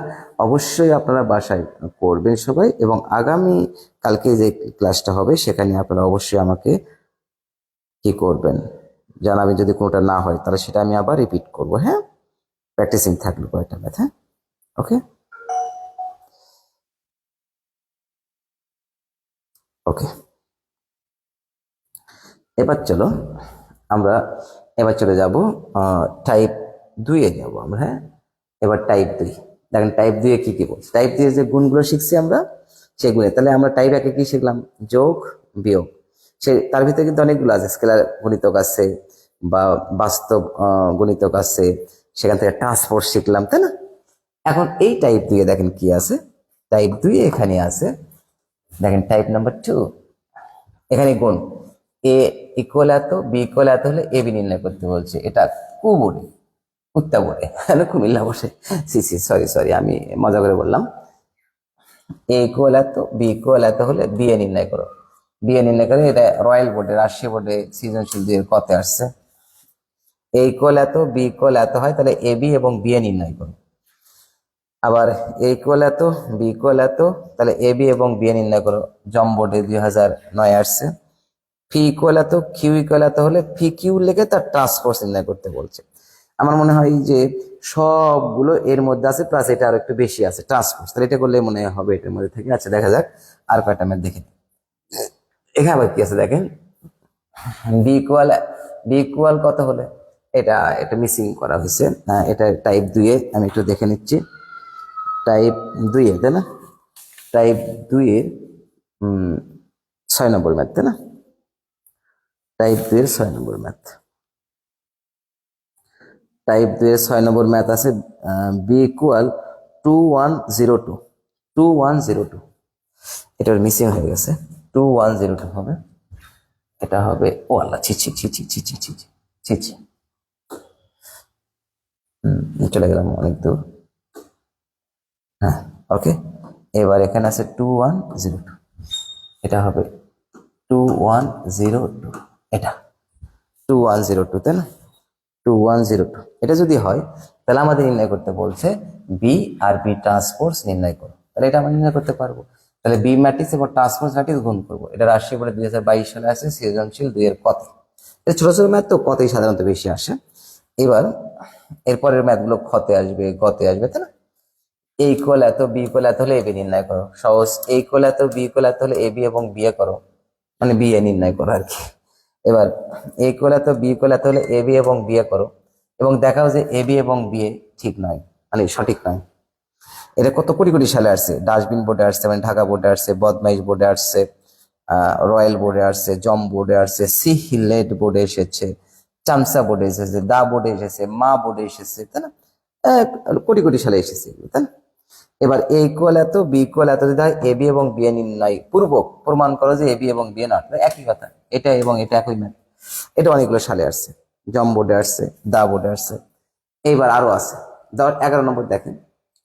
অবশ্যই আপনারা বাসায় করবেন সবাই, এবং আগামী কালকে যে ক্লাসটা হবে সেখানে আপনারা অবশ্যই আমাকে কি করবেন জানাবেন। যদি কোনোটা না হয় তাহলে সেটা আমি আবার রিপিট করব, হ্যাঁ, প্র্যাকটিসিং থাকলো কয়েকটা ম্যাথ, হ্যাঁ। ওকে ওকে, এবার চলো আমরা চলে যাব টাইপ 2-এ যাব আমরা, হ্যাঁ। এবার টাইপ 2 দেখেন, টাইপ 2-এ কি কি বলছে, টাইপ 2-এর যে গুণগুলো শিখছি আমরা সেগুলো। তাহলে আমরা টাইপ 1-এ কি শিখলাম, যোগ বিয়োগ। সে তার ভিতরে কিন্তু অনেকগুলো আছে, স্কেলার গুণিতক আছে বা বাস্তব গুণিতক আছে, সেখান থেকে ট্রান্সপোজ শিখলাম, তাই না। এখন এই টাইপ 2-এ দেখেন কি আছে, টাইপ 2-এ এখানে আছে, দেখেন টাইপ নাম্বার 2, এখানে গুণ, এ ইকুয়াল এত, বি ইকুয়াল এত হলে এ বি নির্ণয় করতে বলছে। এটা বোর্ডে, উত্তা বোর্ডে, কুমিল্লা বসে, সরি আমি মজা করে বললাম। এ ইকুয়াল এত, বি ইকুয়াল এত হলে বি এ নির্ণয় করো, বি এ নির্ণয় করে। এটা রয়্যাল বোর্ডে, রাজশাহী বোর্ডে সৃজনশীল 2-এর কতে আসছে। এ ইকুয়াল এত, বি ইকুয়াল এত হয়, তাহলে এ বি এবং বি এ নির্ণয় করো। আবার এ ইকুয়াল এত, বি ইকুয়াল এত, তাহলে এ বি এবং বি এ নির্ণয় করো। জম বোর্ডে 2009 আসছে। ফি ইকুয়াল এত, কিউ ইকুয়াল এত হলে ফি কিউ লিখে তার ট্রান্সপোজ নির্ণয় করতে বলছে। আমার মনে হয় যে সবগুলো এর মধ্যে আছে, প্লাস এটা আরো একটু বেশি আছে ট্রান্সপোজ, তাহলে এটা করলে মনে হবে এটার মধ্যে থেকে। আচ্ছা দেখা যাক আর কয়টা ম্যাথ দেখে। এখানে আবার কি আছে দেখেন, বি ইকুয়াল কত হলে, এটা এটা মিসিং করা হয়েছে, এটা টাইপ 2-এ আমি একটু দেখে নিচ্ছি। টাইপ 2-এ, তাই না, টাইপ 2-এর 6 নম্বর ম্যাথ, তাই না, টাইপ 2-এর 6 নম্বর ম্যাথ, টাইপ 2-এর 6 নম্বর ম্যাথ আছে বি ইকুয়াল 2102, 2102, এটার মিসিং হয়ে গেছে, 2102 হবে, এটা হবে, ও আল্লাহ, ছি ছি ছি ছি ছি ছি ছি ছি ছি, চলে গেলাম অনেক দূর, হ্যাঁ। ওকে, এবার এখানে আছে 2102, এটা হবে 2102, এটা 2102, তাই না, 2102। এটা যদি হয় তাহলে আমাদের নির্ণয় করতে বলছে বি আর বি ট্রান্সপোজ নির্ণয় করো। তাহলে এটা আমরা নির্ণয় করতে পারবো। তাহলে বি ম্যাট্রিক্স এবং ট্রান্সপোজ ম্যাট্রিক্স গুণ করবো। এটা রাজশাহী বোর্ডে 2022 সালে আসে, সৃজনশীল 2-এর কতে। এটা ছোট ছোট ম্যাথ তো কতেই সাধারণত বেশি আসে। এবার এরপরের ম্যাথগুলো খতে আসবে, গতে আসবে, তাই না। এ ইকুয়াল এত, বি ইকুয়াল এত হলে এবি নির্ণয় করো। সহজ। এ ইকুয়াল এত, বি ইকুয়াল এত হলে এবি এবং বিএ করো, মানে বিএ নির্ণয় করো আর কি। এবার এ ইকুয়াল এত, বি ইকুয়াল এত হলে এবি এবং বিএ করো এবং দেখাও যে এবি এবং বিএ ঠিক নয়, মানে সঠিক নয়। এটা কত কোটি কোটি সালে আসছে, ডাস্টবিন বোর্ডে আসছে, মানে ঢাকা বোর্ডে আসছে, বদমাইশ বোর্ডে আসছে, রয়্যাল বোর্ডে আসছে, জম বোর্ডে আসছে, সি হিলেট বোর্ডে এসেছে, চামসা বোর্ডে এসেছে, দা বোর্ডে এসেছে, মা বোর্ডে এসেছে, তাই না? কোটি কোটি সালে এসেছে, তাই না? এবার এ ইকুয়াল এত, বি ইকুয়াল এত যদি হয়, এবি এবং বিএ নির্ণয় পূর্বক প্রমাণ করো যে এবি এবং বিএ নট, একই কথা, এটা এবং এটা একই ম্যাথ। এটা অনেকগুলো সালে আসছে, জম বোর্ডে আসছে, দা বোর্ডে আসছে। এইবার আরো আছে, ধর 11 নম্বর দেখেন,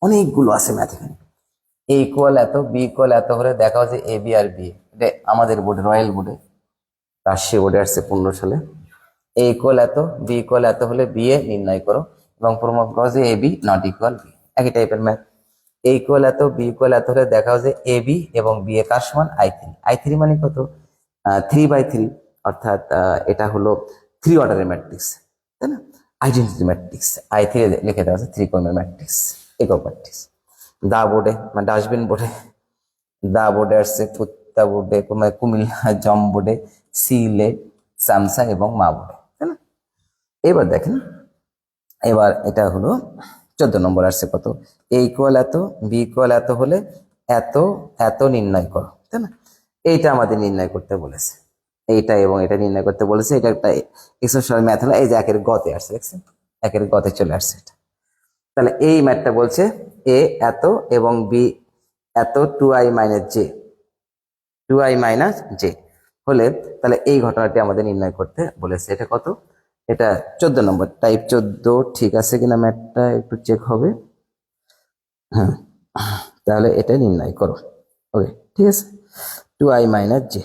অনেকগুলো আছে ম্যাথ এখানে। এ ইকুয়াল এত, বি ইকুয়াল এত হলে দেখাও যে এ বি আর বি, এটা আমাদের বোর্ডে, রয়্যাল বোর্ডে, রাজশাহী বোর্ডে আসছে 15 সালে। এ ইকুয়াল এত, বি ইকুয়াল এত হলে বি এ নির্ণয় করো এবং প্রমাণ করো যে A B not equal B, একই টাইপের ম্যাথ। এ ইকুয়াল এত, বি ইকুয়াল এত হলে দেখাও যে এ বি এবং বি এ কার সমান, I3। I3 মানে কত? 3/3, অর্থাৎ এটা হলো 3 অর্ডারের ম্যাট্রিক্স, তাই না? আইডেন্টিটি ম্যাট্রিক্স, I3 লিখে দেওয়া আছে 3 কর্মের ম্যাট্রিক্স, একক ম্যাট্রিক্স। দা বোর্ডে মানে ডাস্টবিন বোর্ডে, দা বোর্ডে আসছে, কুত্তা বোর্ডে মানে কুমিল্লা, জম বোর্ডে, সিলেট, সামসা এবং মা বোর্ডে, তাই না? এবার দেখেন, এবার এটা হলো 14 নম্বর আসছে কত, এ ইকুয়াল এত, বি ইকুয়াল এত হলে এত এত নির্ণয় করো, তাই না? এইটা আমাদের নির্ণয় করতে বলেছে, এইটা এবং এটা নির্ণয় করতে বলেছে। এটা একটা এক্সেপশনাল ম্যাথ হলো, এই যে একের গতে আসছে, দেখছেন, একের গতে চলে আসছে এটা। তাহলে এই ম্যাথটা বলছে এ এত এবং বি এত 2i minus J, 2i minus J হলে তাহলে এই ঘটনাটি আমাদের নির্ণয় করতে বলেছে। এটা কত? এটা 14 নম্বর, টাইপ 14, ঠিক আছে কিনা ম্যাথটা একটু চেক হবে। হ্যাঁ, তাহলে এটা নির্ণয় করো। ওকে, ঠিক আছে, 2i মাইনাস জে।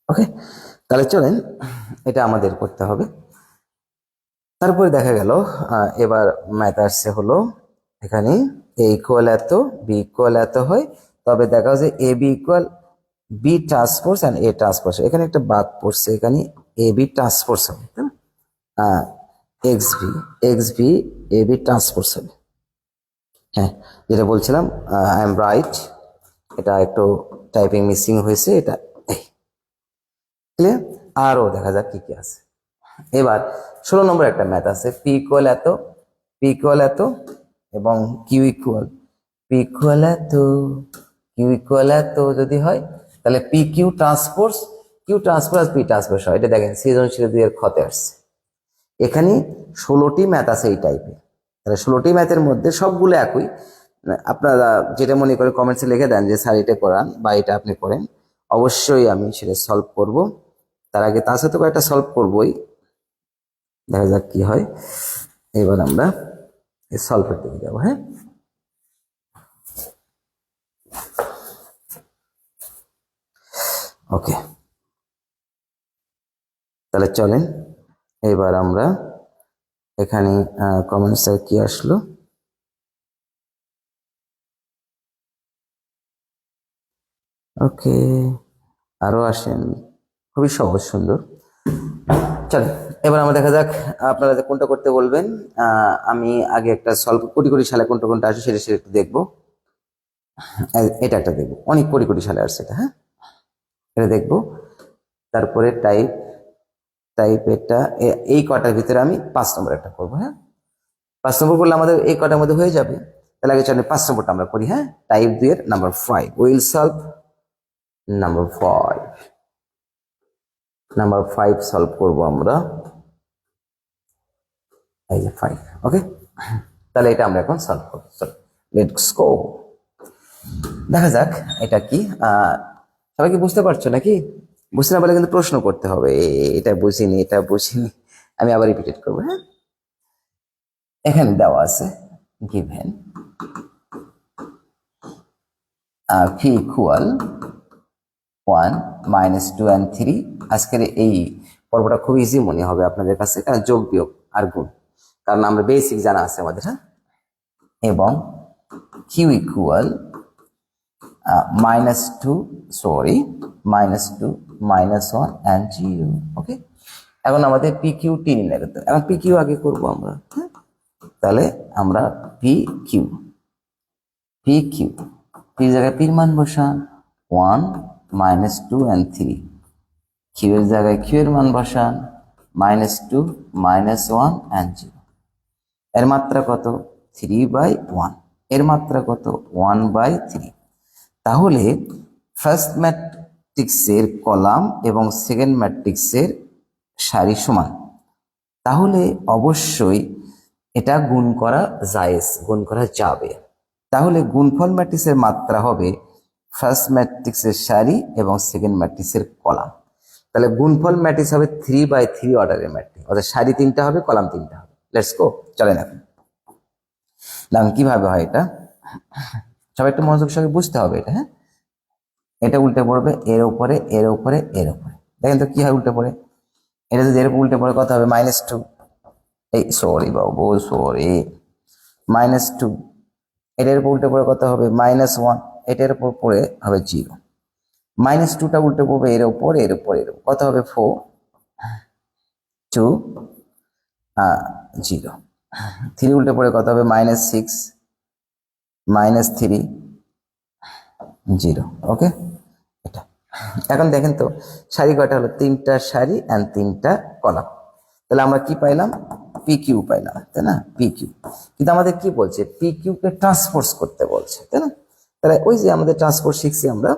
ওকে, তাহলে চলেন এটা আমাদের করতে হবে। তারপরে দেখা গেল এবার ম্যাথ আসছে হলো এখানে এ ইকুয়াল এত, বি ইকুয়াল এত হয়, তবে দেখাও যে A B equal B transpose and A transpose. এখানে একটা বাদ পড়ছে, এখানে এ বি ট্রান্সপোজ হবে, তাই না? X V A B transpose হবে। হ্যাঁ, যেটা বলছিলাম, আই এম রাইট, এটা একটু টাইপিং মিসিং হয়েছে, এটা ক্লিয়ার। আরও দেখা যাক কি কি আছে। এবার 16 নম্বর একটা ম্যাথ আছে, পি ইকুয়াল এত, পি ইকুয়াল এত এবং কিউ ইকুয়াল, পি ইকুয়াল এত, কিউ ইকুয়াল এত যদি হয় তাহলে P Q transpose, Q transpose P transpose হয়। এটা দেখেন সৃজনশীল 2 এর খতে আসছে। এখানে 16টি ম্যাথ আছে এই টাইপের, তাহলে 16টি ম্যাথের মধ্যে সবগুলো একই। আপনারা যেটা মনে করে কমেন্টসে লিখে দেন যে স্যার এটা করান বা এটা আপনি করেন, অবশ্যই আমি সেটা সলভ করব। তার আগে তার সাথে কয়েকটা সলভ করবই, দেখা যাক কি হয়। এবার আমরা সলভের দিকে যাবো। হ্যাঁ, ওকে, তাহলে চলেন এবার আমরা এখানে কমেন্টসে কি আসলো, ওকে, আরো আসেন, খুবই সহজ সুন্দর। চলেন এবার আমরা দেখা যাক আপনারা কোনটা করতে বলবেন। আমি আগে একটা সলভ কোটি কোটি সালে কোনটা কোনটা আসে সেটা সেটা একটু দেখবো। এটা একটা দেখবো, অনেক কোটি কোটি সালে আসছে এটা। হ্যাঁ, এটা দেখবো। তারপরে টাইপ, টাইপ এটা এই কটার ভিতরে আমি 5 নম্বর একটা করবো। হ্যাঁ, 5 নম্বর করলে আমাদের এই কটার মধ্যে হয়ে যাবে। তাহলে আগে চলেন 5 নম্বরটা আমরা করি। হ্যাঁ, টাইপ 2 এর number 5, will solve number 5, number 5 solve করবো আমরা, এই যে 5। ওকে, তাহলে এটা আমরা এখন সলভ করবো। লেটস গো, দেখা যাক এটা কি। সবাই কি বুঝতে পারছো নাকি? বুঝতে না পারলে কিন্তু প্রশ্ন করতে হবে, এটা বুঝিনি, এটা বুঝিনি, আমি আবার রিপিটেড করবো। হ্যাঁ, এখানে দেওয়া আছে given V equal 1 minus 2 and 3। আজকের এই পর্বটা খুব ইজি মনে হবে আপনাদের কাছে, কারণ যোগ বিয়োগ আর গুণ, কারণ আমরা বেসিক জানা আছে আমাদের। হ্যাঁ, এবং কিউ ইকুয়াল -2 -1 and 0। ওকে, এখন আমাদের পি কিউ টি নির্ণয় করতে হবে। এখন পি কিউ আগে করবো আমরা। হ্যাঁ, তাহলে আমরা পি কিউ, পি কিউ, পির জায়গায় পির মান বসান 1 -2 and 3, কিউ এর জায়গায় কিউ এর মান বসান -2 -1 and 0। এর মাত্রা কত 3/1, এর মাত্রা কত 1/3। তাহলে ফার্স্ট ম্যাট্রিক্সের কলাম এবং সেকেন্ড ম্যাট্রিক্সের সারি সমান, তাহলে অবশ্যই এটা গুণ করা জায়েজ, গুণ করা যাবে। তাহলে গুণফল ম্যাট্রিক্সের মাত্রা হবে ফার্স্ট ম্যাট্রিক্সের সারি এবং সেকেন্ড ম্যাট্রিক্সের কলাম। তাহলে গুণফল ম্যাট্রিক্স হবে 3/3 অর্ডারের ম্যাট্রিক্স, অর্থাৎ সারি 3টা হবে, কলাম 3টা হবে। লেটস গো, চলেন এখন দেখুন কিভাবে হয় এটা। সবাই একটু মনোযোগ সঙ্গে বুঝতে হবে এটা। হ্যাঁ, এটা উল্টে পড়বে এর উপরে, এর উপরে, এর উপরে। দেখেন তো কি হয় উল্টে পড়ে। এটা যদি এর উপর উল্টে পড়ে কত হবে -2, এই সরি বাবু সরি, -2। এটার উপর উল্টে পড়ে কত হবে -1, এটার উপর পড়ে হবে 0। -2টা উল্টে পড়বে এর উপর, এর উপর, এর উপর, কত হবে 4 2 0। 3 উল্টে পড়ে কত হবে -6 -3 0। ওকে, এটা এখন দেখেন তো সারি কয়টা হলো, 3টা সারি অ্যান্ড 3টা কলাম। তাহলে আমরা কি পাইলাম, পি কিউ পাইলাম, তাই না, পি কিউ। কিন্তু আমাদের কি বলছে, পি কিউ কে ট্রান্সপোজ করতে বলছে, তাই না। তাহলে ওই যে আমাদের ট্রান্সপোজ শিখছি আমরা,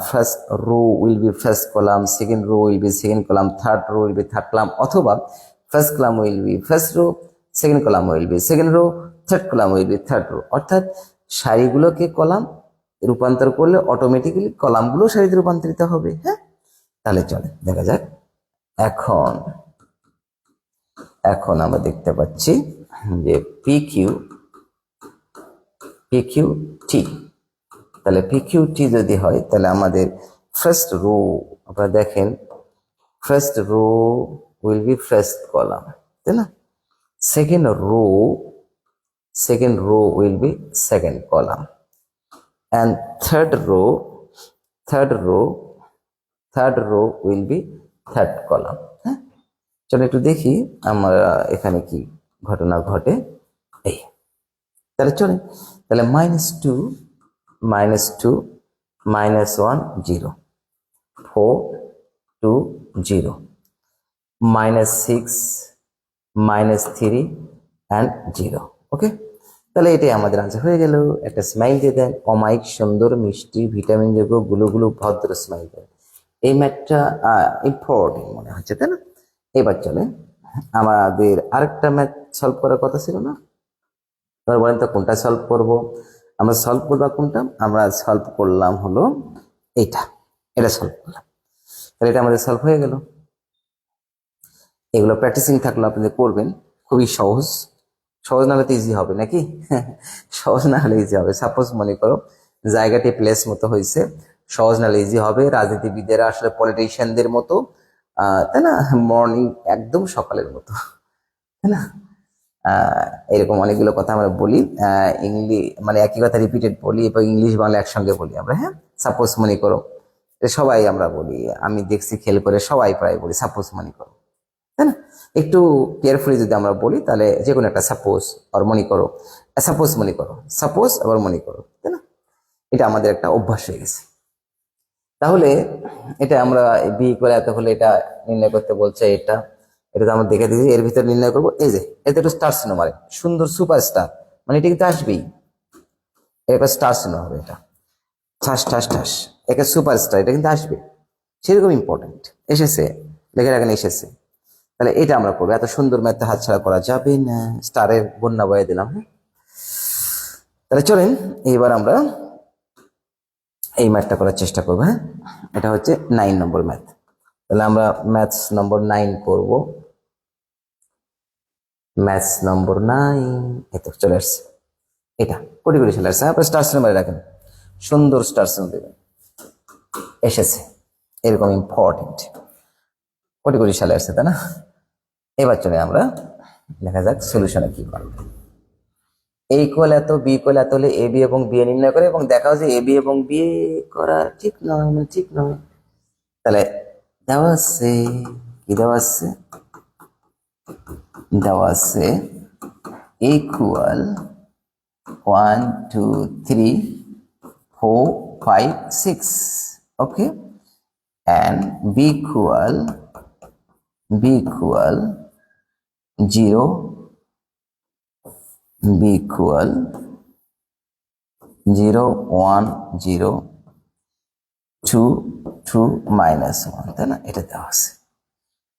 first row will be first column, second row will be second column, third row will be third column, অথবা first column will be first row, second column will be second row, third column will be third row. অর্থাৎ সারিগুলোকে column রূপান্তর করলে automatically কলামগুলো সারিতে রূপান্তরিত হবে। হ্যাঁ, তাহলে চলে দেখা যাক। এখন এখন আমরা দেখতে পাচ্ছি যে পি কিউ টি। তাহলে পি কিউ টি যদি হয় তাহলে আমাদের ফার্স্ট রো, আপনারা দেখেন first row will be first column, তাই না। Second row will be second column, and third row will be third column। হ্যাঁ, চলো একটু দেখি আমরা এখানে কি ঘটনা ঘটে। এই তাহলে চলে, তাহলে -2 -1 0, 4 2 0, -6 -3 and 0। ওকে, তাহলে এটাই আমাদের আনসার হয়ে গেল। একটা স্মাইল দিয়ে দেন, অমায়িক সুন্দর মিষ্টি ভিটামিন যোগ্য গুলো ভদ্র স্মাইল দেন। এই ম্যাথটা ইম্পর্টেন্ট মনে হচ্ছে, তাই না। এবার চলে আমাদের আরেকটা ম্যাথ সলভ করার কথা ছিল না, এবার বলেন তো কোনটা সলভ করব। আমরা সলভ করবো কোনটা, আমরা সলভ করলাম হলো এটা সলভ করলাম। তাহলে এটা আমাদের সলভ হয়ে গেল। এগুলো প্র্যাকটিসিং থাকলে আপনাদের করবেন, খুবই সহজ। সহজ না হলে তো ইজি হবে নাকি, সহজ না হলে ইজি হবে। সাপোজ মনে করো জায়গাটি প্লেস মতো হয়েছে, সহজ না হলে ইজি হবে। রাজনীতিবিদেরা আসলে পলিটিশিয়ানদের মতো, তাই না, মর্নিং একদম সকালের মতো, তাই না। এরকম অনেকগুলো কথা আমরা বলি, ইংলিশ মানে একই কথা রিপিটেড বলি এবং ইংলিশ বাংলা একসঙ্গে বলি আমরা। হ্যাঁ, সাপোজ মনে করো, সবাই আমরা বলি, আমি দেখছি খেল করে সবাই প্রায় বলি সাপোজ মনে করো, তাই না। একটু কেয়ারফুলি যদি আমরা বলি তাহলে যে কোনো একটা সাপোজ আর মনে করো, সাপোজ মনে করো, সাপোজ আবার মনে করো, তাই না। এটা আমাদের একটা অভ্যাস হয়ে গেছে। তাহলে এটা আমরা বি করে এত হলে এটা নির্ণয় করতে বলছে, এটা তো আমরা দেখে দিয়েছি। এর ভিতরে নির্ণয় করবো, এই যে এতে একটু স্টার চিহ্ন মারে, সুন্দর সুপার স্টার, মানে এটা কিন্তু আসবেই, একটা স্টার চিহ্ন হবে, এটা ঠাস ঠাস ঠাস, একটা সুপার স্টার, এটা কিন্তু আসবে, সেরকম ইম্পর্টেন্ট। এসেছে, লেখে রাখেন এসেছে। তাহলে এটা আমরা করবো, এত সুন্দর ম্যাথ হাতছাড়া করা যাবে না। স্টারের বন্যা বয়ে দিলাম। হ্যাঁ, তাহলে চলেন এইবার আমরা এই ম্যাথটা করার চেষ্টা করবো। হ্যাঁ, এটা হচ্ছে 9 নম্বর ম্যাথ। তাহলে আমরা ম্যাথস নম্বর 9 করব। ম্যাথস নম্বর 9 এত চলে আসছে, এটা কোটি কোটি চলে আসছে। আপনার স্টার সিনেমায় রাখেন, সুন্দর স্টার সিনেমা দেবেন, এসেছে, এরকম ইম্পর্টেন্ট কোটি কোটি সালে আসছে, তাই না। এবার চলে আমরা দেখা যাক সলিউশনে কি করবে। এ ইকুয়াল এত, বি ইকুয়াল এত হলে এ বি এবং বি এ নির্ণয় করে এবং দেখাও যে এ বি এবং বি এ করা ঠিক নয়, মানে ঠিক নয়। তাহলে দেওয়া আছে কি, দেওয়া আছে equal 1 2 3 4 5 6, okay, and b equal 0, b equal 0 1 0 2 2 minus 1, তাই না? এটা দেওয়া আছে।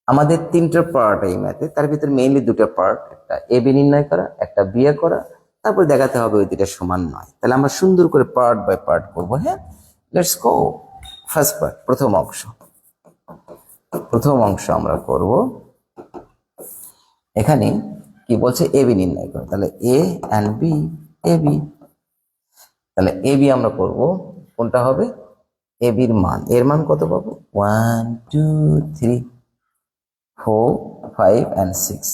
আমাদের তিনটা পার্ট এই ম্যাথে, তার ভিতরে মেইনলি দুটো পার্ট, একটা এ বি নির্ণয় করা, একটা বিয়ে করা, তারপর দেখাতে হবে ওই দুটা সমান নয়। তাহলে আমরা সুন্দর করে পার্ট বাই পার্ট করবো। হ্যাঁ, লেটস গো। ফার্স্ট পার্ট, প্রথম অংশ আমরা করব। এখানে কি বলছে? এ বি নির্ণয় করো। তাহলে এ অ্যান্ড বি, এ বি। তাহলে এ বি আমরা করব, কোনটা হবে? এ বির মান, এর মান কত পাবো? 1 2 3 4 5 and 6।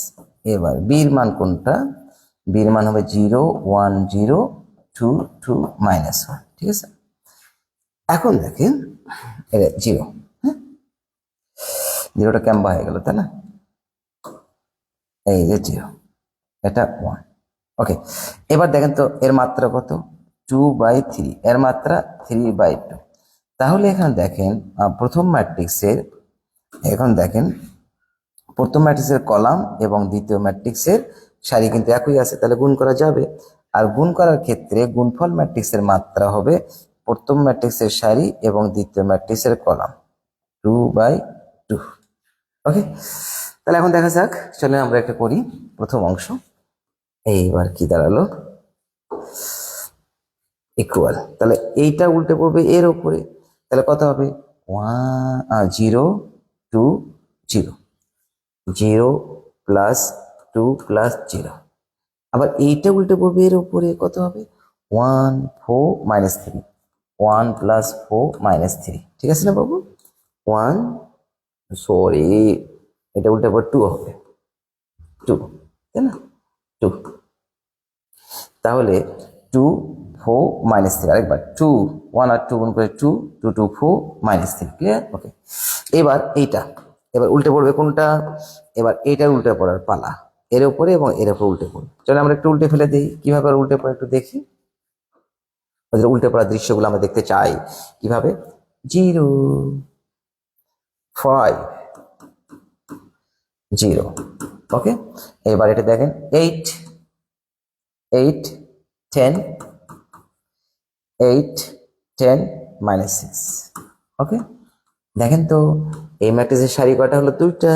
এবার বির মান কোনটা? বির মান হবে 0 1 0 2 2 minus 1, ঠিক আছে? এখন দেখেন এটা 0, হ্যাঁ, 0টা ক্যাম্বা হয়ে গেল, তাই না? এই যে 0, এটা 1, ওকে। এবার দেখেন তো এর মাত্রা কত? 2/3, এর মাত্রা 3/2। তাহলে এখানে দেখেন প্রথম ম্যাট্রিক্সের, এখন দেখেন প্রথম ম্যাট্রিক্সের কলাম এবং দ্বিতীয় ম্যাট্রিক্সের সারি কিন্তু একই আছে, তাহলে গুণ করা যাবে। আর গুণ করার ক্ষেত্রে গুণফল ম্যাট্রিক্সের মাত্রা হবে প্রথম ম্যাট্রিক্সের সারি এবং দ্বিতীয় ম্যাট্রিক্সের কলাম, 2/2, ওকে। তাহলে এখন দেখা যাক, চলেন আমরা একটা করি প্রথম অংশ। এইবার কি দাঁড়ালো? ইকুয়াল, তাহলে এইটা উল্টে পড়বে এর উপরে, তাহলে কত হবে? 0 2 0, 0 প্লাস 2 প্লাস 0। আবার এইটা উল্টে পড়বে এর উপরে, কত হবে? 1 4 minus 3, 1 প্লাস 4 minus 3, ঠিক আছে না বাবু? 1, সরি, এটা উল্টে পড়ে 2 হবে, 2, তাই না? 2, তাহলে 2 4 minus 3, আরেকবার 2 1 আর 2 গুণ করে 2 2 2 4 minus 3, ক্লিয়ার? ওকে। এবার এইটা এবার উল্টে পড়বে কোনটা? এবার এইটা উল্টে পড়ার পালা, এর উপরে এবং এর উপরে উল্টে পড়বে। চলো আমরা একটু উল্টে ফেলে দিই, কিভাবে উল্টে পড়ে একটু দেখি। ওদের উল্টে পড়ার দৃশ্যগুলো আমরা দেখতে চাই। কিভাবে? 0 5 0, ওকে। এবার এটা দেখেন 8 8 10 8 10 minus 6, ওকে। দেখেন তো এই ম্যাট্রিক্সের সারি কয়টা হলো? 2টা।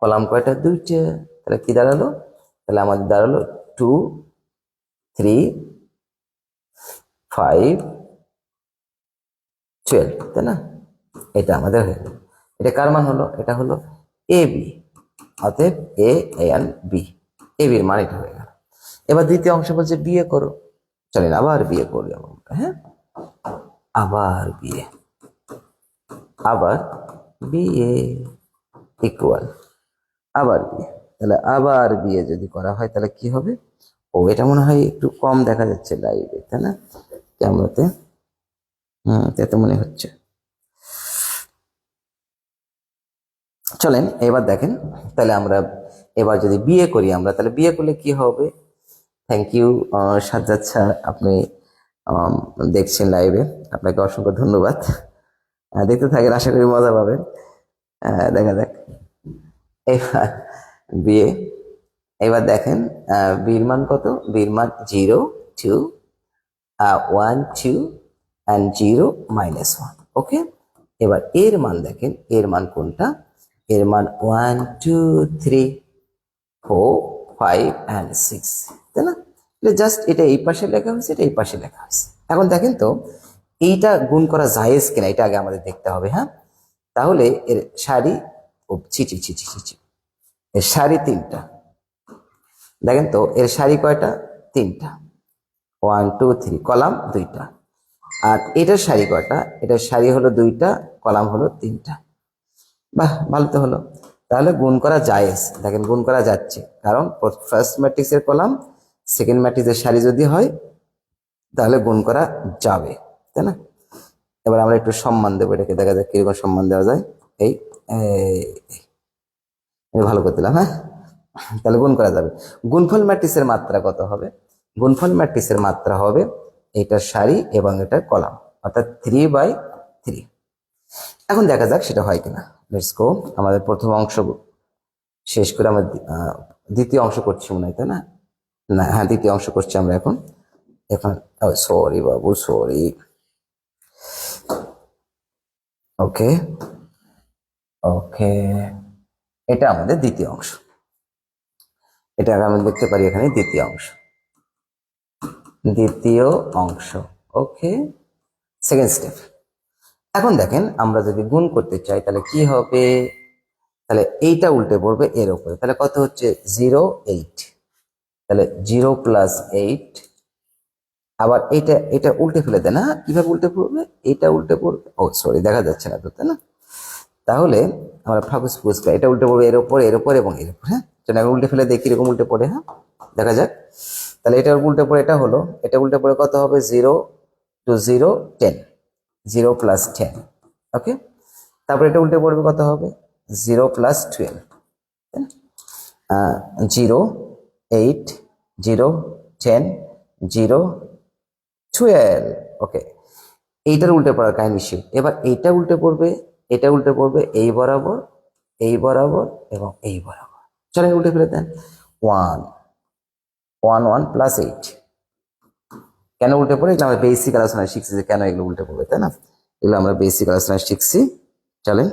কলাম কয়টা? 2টা। তাহলে কি দাঁড়ালো? তাহলে আমাদের দাঁড়ালো 2 3 5 12, তাই না? এটা আমাদের হয়ে গেল। এটা কার মান হলো? এটা হলো এ বি, অতএব এ এন্ড বি, এ বির মান এটা হয়ে গেল। এবার দ্বিতীয় অংশ বলছে বিয়ে করো। চলেন আবার বিয়ে করি আমরা, হ্যাঁ, আবার বিয়ে ইকুয়াল আবার বিয়ে। তাহলে আবার বিয়ে যদি করা হয় তাহলে কি হবে? ও, এটা মনে হয় একটু কম দেখা যাচ্ছে লাইভে, তাই না? ক্যামেরাতে তাতে মনে হচ্ছে। চলেন এবার দেখেন, তাহলে আমরা এবার যদি বিয়ে করি আমরা, তাহলে বিয়ে করলে কি হবে? থ্যাংক ইউ সাজ্জাদ স্যার, আপনি দেখছেন লাইভে, আপনাকে অসংখ্য ধন্যবাদ। দেখতে থাকেন, আশা করি মজা পাবেন। দেখা যাক এবার বিয়ে। এবার দেখেন বির মান কত? বির মান 0 2 1 2 and 0 minus 1, ওকে। এবার এর মান দেখেন, এর মান কোনটা? এর মান 1 2 3 4 5 and 6, তাই না? জাস্ট এটা এই পাশে লেখা হয়েছে, এটা এই পাশে লেখা হয়েছে। এখন দেখেন তো এইটা গুণ করা জায়েজ কিনা, এটা আগে আমাদের দেখতে হবে। হ্যাঁ, তাহলে এর সারি, ও ছি ছি ছি ছি ছি, এর সারি 3টা। দেখেন তো এর সারি কয়টা? 3টা, 1 2 3, কলাম 2টা। আর এটার সারি কয়টা? এটার সারি হলো 2টা, কলাম হলো 3টা। বাহ, ভালো তো হলো। তাহলে গুণ করা জায়েজ, দেখেন গুণ করা যাচ্ছে, কারণ ফার্স্ট ম্যাট্রিক্সের কলাম সেকেন্ড ম্যাট্রিক্সের সারি যদি হয় তাহলে গুণ করা যাবে, তাই না? এবার আমরা একটু সম্মান দেবো, এটাকে দেখা যাক কিরকম সম্মান দেওয়া যায়। এই ভালো করে দিলাম, হ্যাঁ। তাহলে গুণ করা যাবে। গুণফল ম্যাট্রিক্সের মাত্রা কত হবে? গুণফল ম্যাট্রিক্সের মাত্রা হবে এটার সারি এবং এটার কলাম, অর্থাৎ 3/3। এখন দেখা যাক সেটা হয় কিনা। Let's go. আমাদের প্রথম অংশ শেষ করে আমরা দ্বিতীয় অংশ করছি মনে হয়, তাই না? না, হ্যাঁ, দ্বিতীয় অংশ করছি আমরা এখন। এখন সরি বাবু, সরি। ওকে, ওকে, এটা আমাদের দ্বিতীয় অংশ। এটা আমরা দেখতে পারি এখানে দ্বিতীয় অংশ, দ্বিতীয় অংশ। ওকে, সেকেন্ড স্টেপ। এখন দেখেন, আমরা যদি গুণ করতে চাই তাহলে কি হবে? তাহলে এইটা উল্টে পড়বে এর উপরে, তাহলে কত হচ্ছে? 0, 8। তাহলে 0 + 8। আবার এটা এটা উল্টে ফেলে দেয় না? কিভাবে উল্টে পড়বে? এটা উল্টে পড়বে, ও সরি, দেখা যাচ্ছে না তো, তাই না? তাহলে আমরা ফাঁকুস ফুসকা, এটা উল্টে পড়বে এর উপর, এর উপর এবং এর উপর। হ্যাঁ, চলো আমি উল্টে ফেলে দেখি এরকম উল্টে পড়ে। হ্যাঁ, দেখা যাক। তাহলে এটা উল্টে পড়ে এটা হলো, এটা উল্টে পড়ে কত হবে? 0 to 0, 10। 0 + 10। ওকে, তারপর এটা উল্টে পড়বে কত হবে? 0 + 12। 0, 8, 0, 10, 0, 12। ওকে, এইটার উল্টে পড়ার কাহিনী শেষ। এবার এইটা উল্টে পড়বে, এটা উল্টে পড়বে এই বরাবর, এই বরাবর এবং এই বরাবর। চলেন উল্টে ফেলে দেন। 1, 1, 1 + 8। কেন উল্টে পড়ে? এগুলো আমরা বেসিক আলোচনায় শিখছি যে কেন এগুলো উল্টে পড়বে, তাই না? এগুলো আমরা বেসিক আলোচনায় শিখছি। চলেন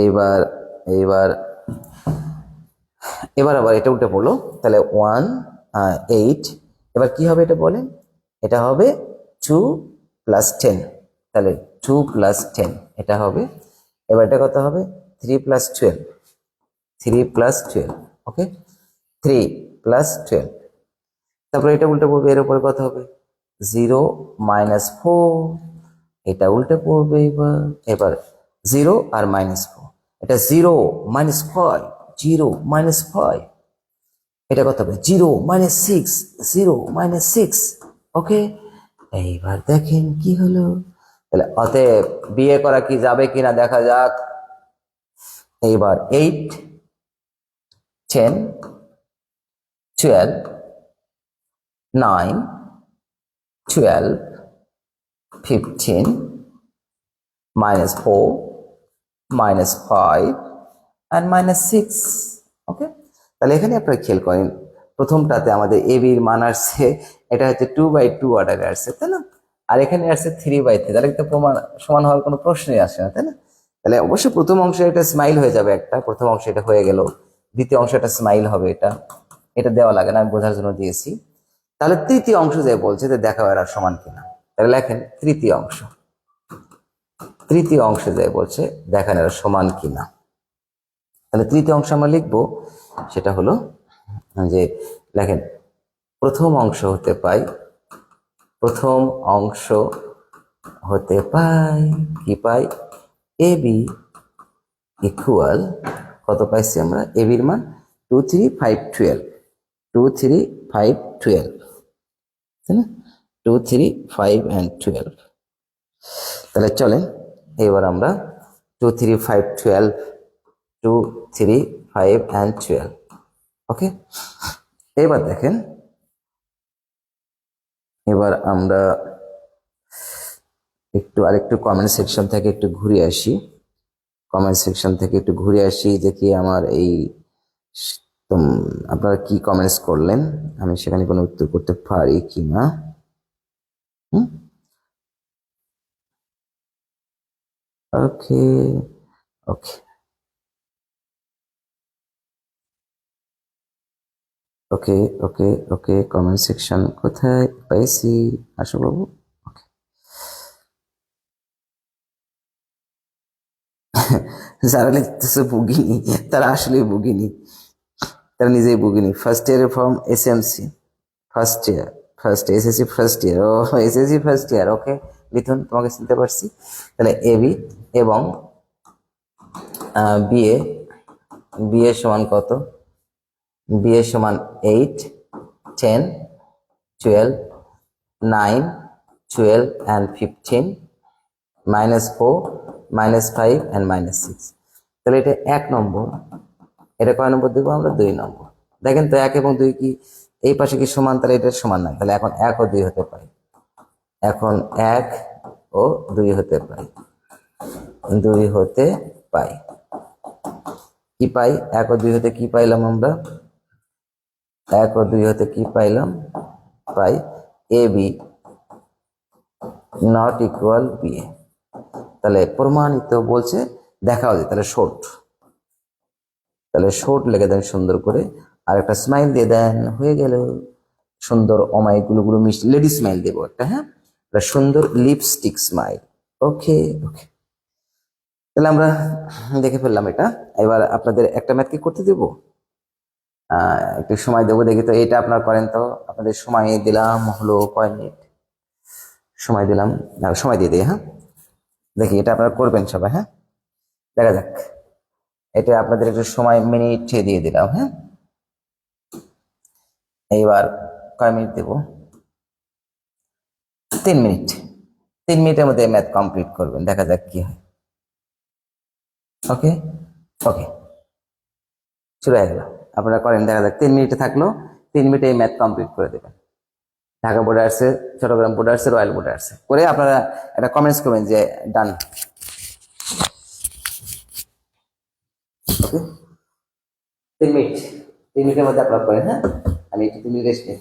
এইবার এইবার এবার আবার এটা উল্টে পড়লো, তাহলে 1, 8। এবার কি হবে এটা বলেন? এটা হবে 2 + 10। তাহলে 2 + 10 এটা হবে। এবার এটা কত হবে? 3 + 12। 3 + 12। ওকে, 3 + 12। তারপরে এটা উল্টে পড়বে এর উপরে কত হবে? 0 - 4। এটা উল্টে পড়বে এবার। এবার 0 আর -4, এটা 0 - 5। 0 - 5, এটা কত হবে? 0 - 6। 0 - 6। ওকে, এইবার দেখেন কি হলো। তাহলে অতএব বিয়ে করা কি যাবে কিনা দেখা যাক। এইবার 8, 10, 12, 9, 12, 15, -4, -5 and -6। ওকে, তাহলে এখানে আপনারা খেয়াল করেন, প্রথমটাতে আমাদের এ বির মান আসছে, এটা হচ্ছে 2/2 অর্ডারে আসছে, তাই না? আর এখানে আসছে 3/3। তাহলে তো প্রমাণ সমান হওয়ার কোনো প্রশ্নই আসে না, তাই না? তাহলে অবশ্যই প্রথম অংশে এটা স্মাইল হয়ে যাবে, একটা প্রথম অংশ এটা হয়ে গেল। দ্বিতীয় অংশ এটা স্মাইল হবে, এটা এটা দেওয়া লাগে না, আমি বোঝার জন্য দিয়েছি। তাহলে তৃতীয় অংশ যে বলছে যে দেখাও এরা সমান কিনা, তাহলে লেখেন তৃতীয় অংশ। তৃতীয় অংশে যে বলছে দেখেন এরা সমান কিনা, তাহলে তৃতীয় অংশ আমরা লিখবো, সেটা হলো যে লেখেন প্রথম অংশ হতে পাই, প্রথম অংশ হতে পাই কি পাই? এ বি ইকুয়াল কত পাইছি আমরা? এ বির মান 2, 3, 5, 12। 2, 3, 5, 12, তাই না? 2, 3, 5 and 12। তাহলে চলেন এবার আমরা 2, 3, 5, 12, 2, 3, 5 and 12। ওকে, এবার দেখেন, এবার আমরা আরেকটু কমেন্ট সেকশন থেকে একটু ঘুরে আসি। কমেন্ট সেকশন থেকে একটু ঘুরে আসি, দেখি আমার এই আপনারা কি কমেন্টস করলেন, আমি সেখানে কোনো উত্তর করতে পারি কিনা। ওকে, ওকে, ওকে, ওকে, ওকে, কমেন্ট সেকশন কোথায় পাইছি? আসো বাবু। ওকে, যারা লিখতেছে বুগিনি, তারা আসলে বুগিনি, তারা নিজেই বুগিনি। ফার্স্ট ইয়ারের form SMC, first year, first SSC first year. ও, SSC first year. Okay Mithun, তোমাকে চিনতে পারছি। তাহলে এবি এবং বিএ, বিএ সমান কত? বিএ সমান 8, 10, 12, 9, 12 and 15, -4, -5 and -6। তাহলে এটা 1 নম্বর, এটা কয় নম্বর দেবো আমরা? 2 নম্বর। দেখেন তো 1 এবং 2 কি এই পাশে কি সমান? তাহলে এটা সমান না, তাহলে এখন 1 ও 2 হতে পারে, এখন 1 ও 2 হতে পারে, 2 হতে পাই। কি পাই? 1 ও 2 হতে কি পাইলাম আমরা? 1 ও 2 হতে কি পাইলাম? পাই A B not equal B A. তাহলে প্রমাণিত বলছে, দেখাও যায়, তাহলে শর্ট, তাহলে শর্ট লিখে দেন সুন্দর করে, আর একটা স্মাইল দিয়ে দেন, হয়ে গেল সুন্দর অমায়িক গুলো মিষ্টি লেডি স্মাইল দেবো একটা, হ্যাঁ, একটা সুন্দর লিপস্টিক স্মাইল। ওকে ওকে, তাহলে আমরা দেখে ফেললাম এটা। এবার আপনাদের একটা ম্যাথ কি করতে দেবো, একটু সময় দেবো, দেখি তো এটা আপনার করেন তো। আপনাদের সময় দিলাম হলো কয় মিনিট সময় দিলাম, সময় দিয়ে দিই, হ্যাঁ, দেখি এটা আপনারা করবেন সবাই, হ্যাঁ, দেখা যাক। এটা আপনাদের একটু সময় মিনিট দিয়ে দিলাম, হ্যাঁ। এইবার কয় মিনিট দেবো? 3 মিনিট। 3 মিনিটের মধ্যে ম্যাথ কমপ্লিট করবেন, দেখা যাক কি হয়। ওকে ওকে, শুরু হয়ে গেল, আপনারা করেন, দেখা যাক। 3 মিনিটে থাকলো, 3 মিনিটে এই ম্যাথ কমপ্লিট করে দেবেন। ঢাকা বোর্ডে আসছে, চট্টগ্রাম বোর্ডে আসছে, রয়্যাল বোর্ডে আসছে, করে আপনারা একটা কমেন্টস করবেন যে ডান। ওকে, 3 মিনিট, 3 মিনিটের মধ্যে আপনারা করেন, হ্যাঁ, আমি একটু 3 মিনিট রেস্ট নিই।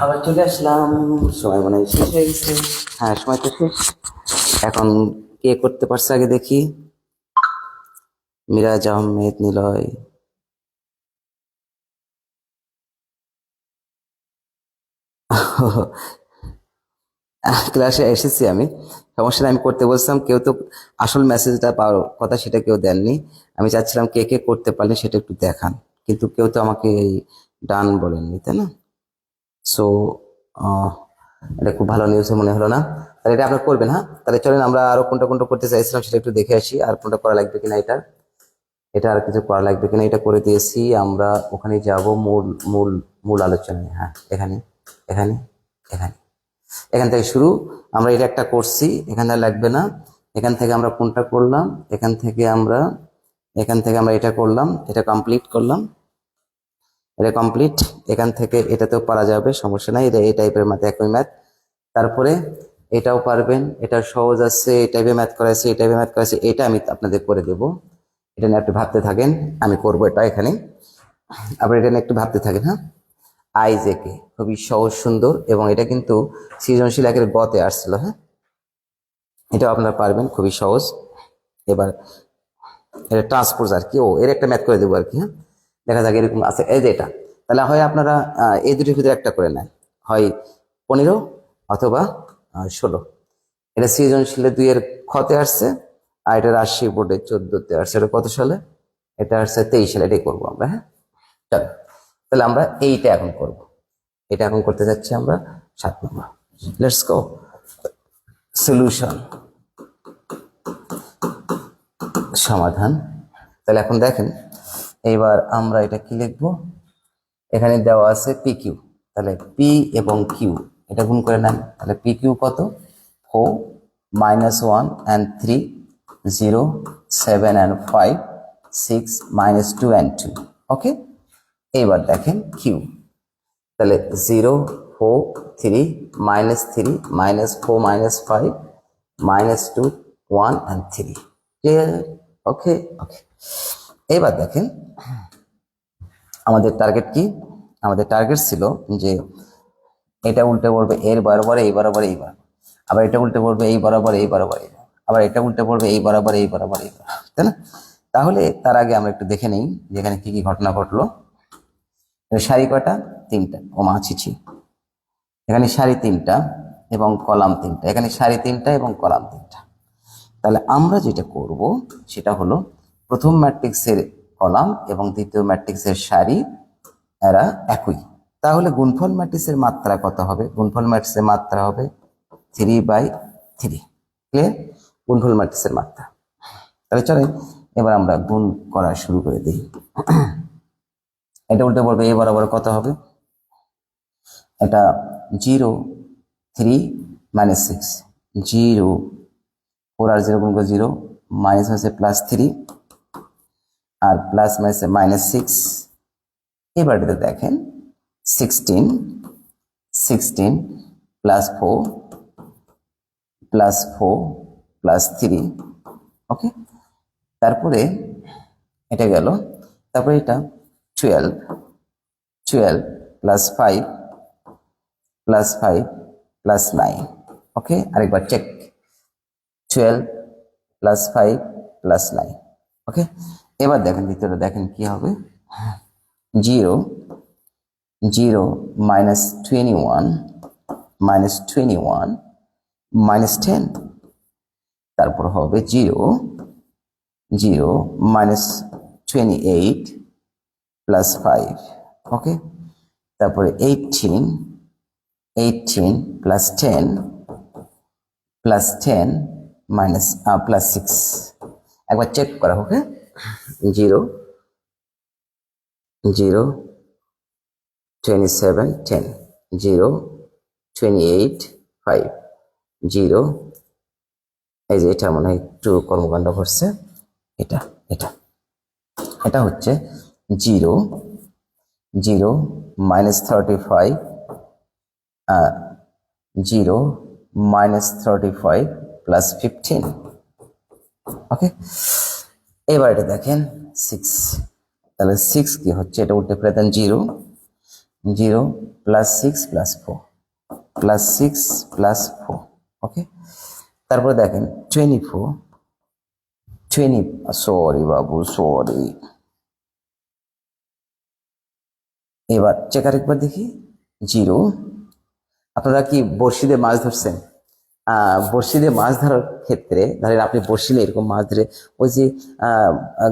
আবার চলে আসলাম। সময় মনে হয় শেষ হয়ে গেছে। হ্যাঁ, সময় তো শেষ। এখন কে করতে পারছে আগে দেখি। মিরাজ আহমেদ নিলয়। ক্লাসে এসেছি আমি, সমস্যা নেই, আমি করতে বলছিলাম, কেউ তো আসল মেসেজটা পাওয়ার কথা সেটা কেউ দেননি। আমি চাচ্ছিলাম কে কে করতে পারলে সেটা একটু দেখান, কিন্তু কেউ তো আমাকে ডান বলেননি, তাই না? সো এটা খুব ভালো নিউজ মনে হলো না। তাহলে এটা আপনারা করবেন, হ্যাঁ? তাহলে চলেন আমরা আরো কোনটা কোনটা করতে চাইছিলাম সেটা একটু দেখে আসি, আর কোনটা করা লাগবে কিনা, এটা এটা আর কিছু করা লাগবে কিনা। এটা করে দিয়েছি আমরা, ওখানে যাব মূল মূল মূল আলোচনায়। হ্যাঁ, এখানে এখানে এখানে এখান থেকে শুরু। আমরা এটা একটা করছি, এখানে আর লাগবে না। এখান থেকে আমরা কোনটা করলাম, এখান থেকে আমরা এটা করলাম, এটা কমপ্লিট করলাম, এটা কমপ্লিট। এখান থেকে এটাতেও পারা যাবে, সমস্যা নাই, এটা এই টাইপের ম্যাথ, একই ম্যাথ। তারপরে এটাও পারবেন, এটা সহজ আছে, এই টাইপের ম্যাথ করাছে, এই টাইপের ম্যাথ করাছে, এটা আমি আপনাদের করে দেব। এটা নিয়ে একটু ভাবতে থাকেন, আমি করব এটা এখানে। আবার এটা নিয়ে একটু ভাবতে থাকেন, হ্যাঁ। আইজেকে খুবই সহজ সুন্দর, এবং এটা কিন্তু সৃজনশীল একের গতে আসছিল, হ্যাঁ। এটাও আপনারা পারবেন, খুবই সহজ। এবার এটা ট্রান্সপোজ আর কি, এর একটা ম্যাথ করে দেবো আর কি, হ্যাঁ। দেখা যাক এরকম আছে, এই যে এটা। তাহলে হয় আপনারা এই দুটির ভিতরে একটা করে নেন, হয় 15 অথবা 16। এটা সৃজনশীলে 2 এর খতে আসছে, আর এটা রাজশাহী বোর্ডে 14তে আসছে। এটা কত সালে? এটা আসছে 23 সালে। এটাই করবো আমরা, হ্যাঁ। চলো, তাহলে আমরা এইটা এখন করব। এটা এখন করতে যাচ্ছি আমরা 7 নম্বর। Let's go. সলিউশন, সমাধান। তাহলে এখন দেখেন, এইবার আমরা এটা কি লিখবো, এখানে দেওয়া আছে পি কিউ। তাহলে পি এবং কিউ এটা গুণ করে নেন। তাহলে পি কিউ কত? 4 -1 and 3, 0 7 and 5, 6 -2 and 2। ওকে, এইবার দেখেন কিউ। তাহলে 0 4 3 -3 -4 -5 -2 1 and 3। ক্লিয়ার? ওকে ওকে। এবার দেখেন আমাদের টার্গেট কি। আমাদের টার্গেট ছিল যে এটা উল্টে পড়বে এর বরাবর, এই বরাবর, এই বরাবর, আবার এটা উল্টে পড়বে এই বরাবর, এই বরাবর, এই বরাবর, আবার এটা উল্টে পড়বে এই বরাবর, এই বরাবর, এই বরাবর, তাই না? তাহলে তার আগে আমরা একটু দেখে নেই যে এখানে কি কি ঘটনা ঘটলো। সারি কয়টা? 3টা। ও মা ছিছি, এখানে সারি 3টা এবং কলাম 3টা, এখানে সারি 3টা এবং কলাম 3টা। তাহলে আমরা যেটা করব সেটা হলো, প্রথম ম্যাট্রিক্সের কলাম এবং দ্বিতীয় ম্যাট্রিক্সের সারি এরা একই। তাহলে গুণফল ম্যাট্রিক্সের মাত্রা কত হবে? গুণফল ম্যাট্রিক্সের মাত্রা হবে 3/3। ক্লিয়ার? গুণফল ম্যাট্রিক্সের মাত্রা। তাহলে চলে এবার আমরা গুণ করা শুরু করে দিই। এটা উল্টে পড়বে এ বরাবর, কত হবে? এটা 0 3 -6, 0 4 আর 0 গুণ করে 0, মাইনাস হচ্ছে +3, আর প্লাস মাইনাস -6। এবারে দেখেন 16 16 +4 +4 +3। ওকে, তারপরে এটা গেল, তারপরে এটা 12 12 +5 +5 +9। ওকে, আরেকবার চেক, 12 +5 +9। ওকে, এবার দেখেন ভিতরে, দেখেন কি হবে। 0 0 -21 -21 -10। তারপর হবে 0 0 -28 +5। ওকে, তারপরে 18 18 +10 +10 +6। একবার চেক করা হোক, হ্যাঁ। 0 0 27 10, 0 28 5, 0। এই যে এটা মনে হয় একটু কর্মকাণ্ড ঘটছে, এটা এটা এটা হচ্ছে 0 0 -35 0 -35 +15। ওকে, এবার এটা দেখেন 6। তাহলে 6 কি হচ্ছে? এটা উল্টে ফেলে দেন 0 0 +6 +4 +6 +4 ওকে। তারপর দেখেন 24 সরি বাবু সরি, এবার চেক আরেকবার দেখি 0। আপনারা কি বড়শি দিয়ে মাছ ধরছেন? বড়শি দিয়ে মাছ ধরার ক্ষেত্রে ধরেন আপনি বড়শি নিয়ে এরকম মাছ ধরে ওই যে